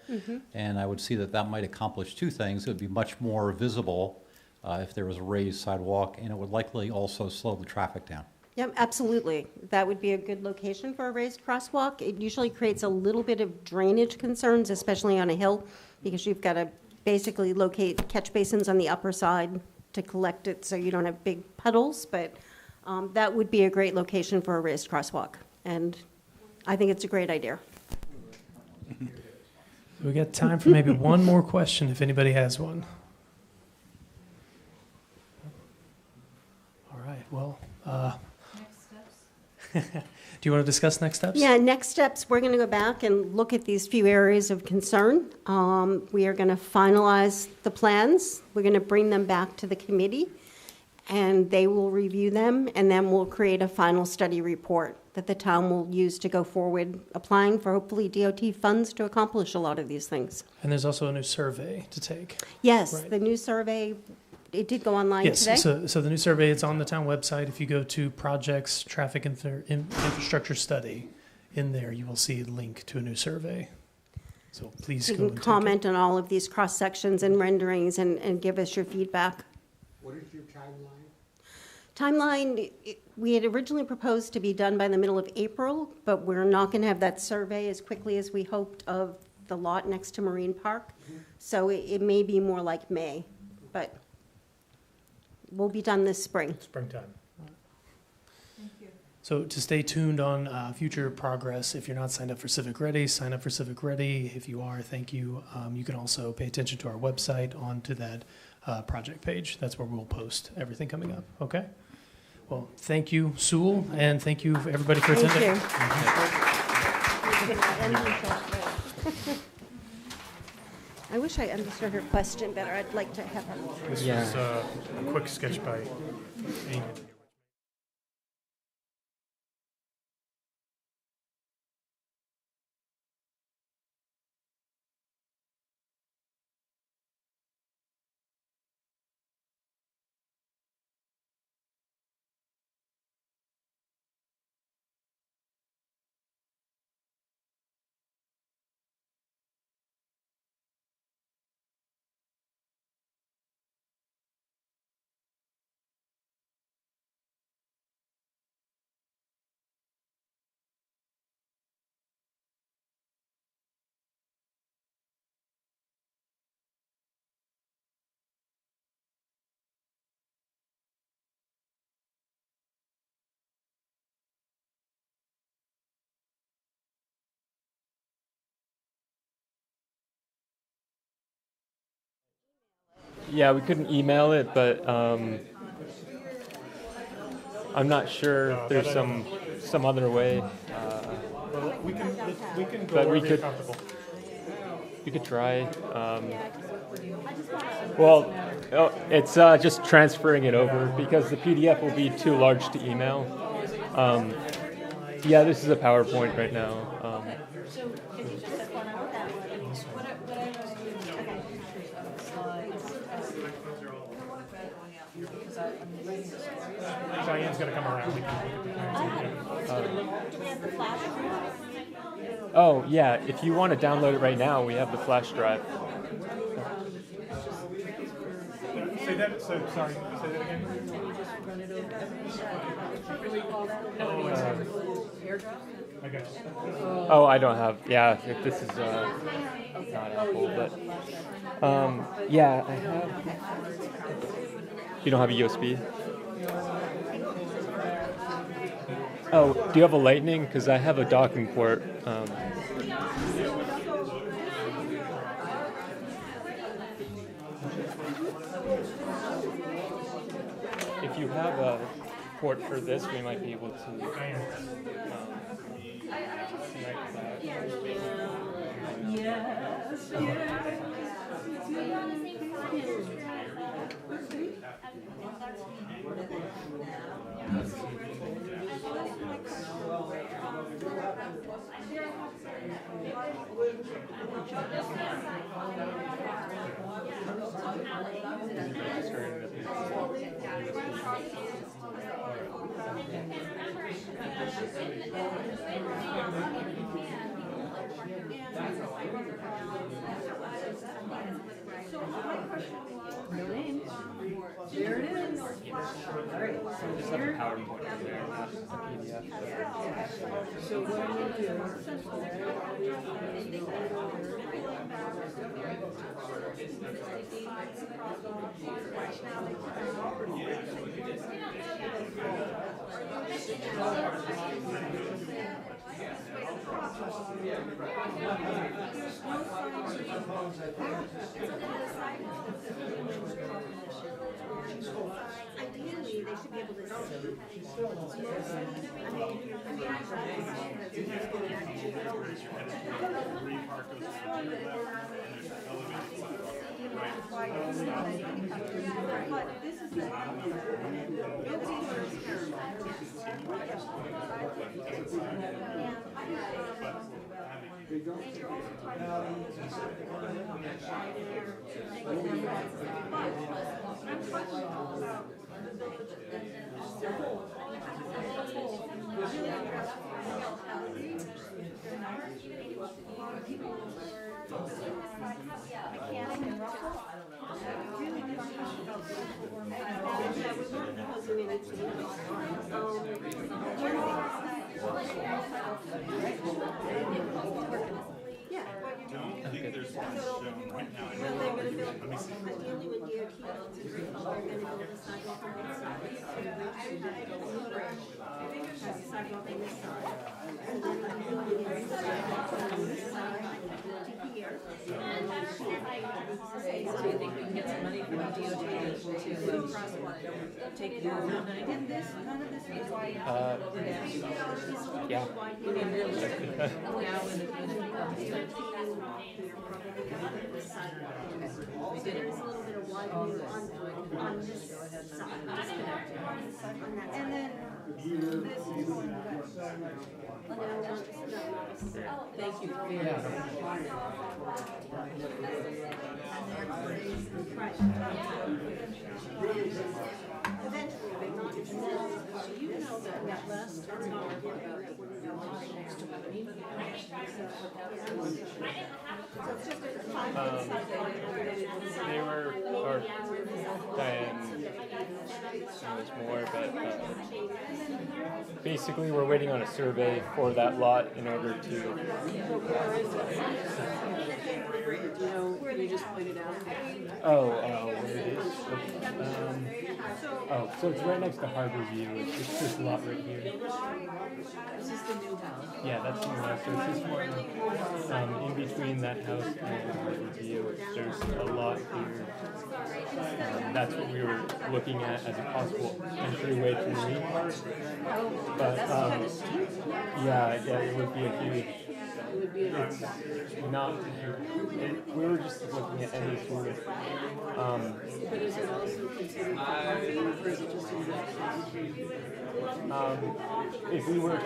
and I would see that that might accomplish two things. It would be much more visible if there was a raised sidewalk, and it would likely also slow the traffic down. Yep, absolutely. That would be a good location for a raised crosswalk. It usually creates a little bit of drainage concerns, especially on a hill, because you've got to basically locate catch basins on the upper side to collect it so you don't have big puddles, but that would be a great location for a raised crosswalk, and I think it's a great idea. We got time for maybe one more question if anybody has one. All right, well, do you want to discuss next steps? Yeah, next steps, we're going to go back and look at these few areas of concern. We are going to finalize the plans. We're going to bring them back to the committee, and they will review them, and then we'll create a final study report that the town will use to go forward, applying for hopefully DOT funds to accomplish a lot of these things. And there's also a new survey to take. Yes, Right. the new survey, it did go online Yes, today. so the new survey, it's on the town website. If you go to projects, traffic infrastructure study, in there you will see a link to a new survey. So please You go can and comment on all of these cross-sections and renderings and give us your feedback. What is your timeline? Timeline, we had originally proposed to be done by the middle of April, but we're not going to have that survey as quickly as we hoped of the lot next to Marine Park. So it may be more like May, but we'll be done this spring. Springtime. So to stay tuned on future progress, if you're not signed up for Civic Ready, sign up for Civic Ready. If you are, thank you. You can also pay attention to our website, onto that project page. That's where we'll post everything coming up, okay? Well, thank you, Sewell, and thank you, everybody, for attending. I wish I understood her question better. I'd like to have her. This was a quick sketch by Amy. Yeah, we couldn't email it, but I'm not sure if there's some other way. Well, we can go But we wherever you're could- comfortable. You could try. Well, it's just transferring it over because the PDF will be too large to email. Yeah, this is a PowerPoint right now. Cheyenne's gonna come around. Oh, yeah, if you want to download it right now, we have the flash drive. Say that, sorry, say that again. I got you. Oh, I don't have, yeah, this is not Apple, but, yeah, I have, you don't have a USB? Oh, do you have a Lightning? Because I have a docking port. If you have a port for this, we might be able to connect that. No names. There it is. All right. Just have a PowerPoint up there, not a PDF. So what I'm going to do Ideally, they should be able to see. But this is the Ideally, when DOT builds it, they're gonna build a sidewalk on both sides. Has a sidewalk on this side. And then I'm building a sidewalk on this side to here. So you think we can get some money from DOT to crosswalk? Take care of it? And this, none of this is wide. Yeah. You mean really? Now when it comes to. There is a little bit of widening on this side. And then this is going west. Thank you for being here. Eventually, but not now. So you know that last time. They were, or Diane knows more, but basically we're waiting on a survey for that lot in order to. Where you just pointed out. Where it is? So it's right next to Harbor View. It's this lot right here. This is the new house. Yeah, that's the new house. So it's this one in between that house and Harbor View. There's a lot here. That's what we were looking at as a possible entryway to Marine Park. But yeah, it would be a huge. It's not. We were just looking at any sort of. But is it also considered parking, or is it just if we were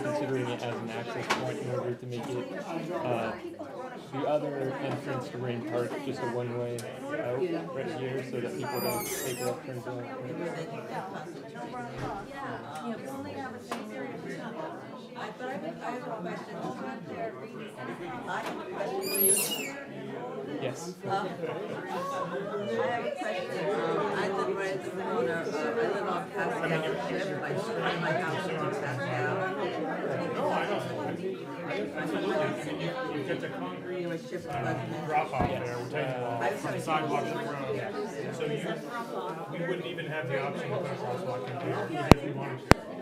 considering it as an access point in order to make it the other entrance to Marine Park just a one-way out right here, so that people don't take left turns on. But I have a question. I have a question. Yes. I have a question. I live right at the corner. I live on Pascal Ship. I started my house on Pascal. It's a concrete Ship drop off there, we're taking off from the sidewalk to the road. So we wouldn't even have the option of putting a crosswalk in here if we wanted to.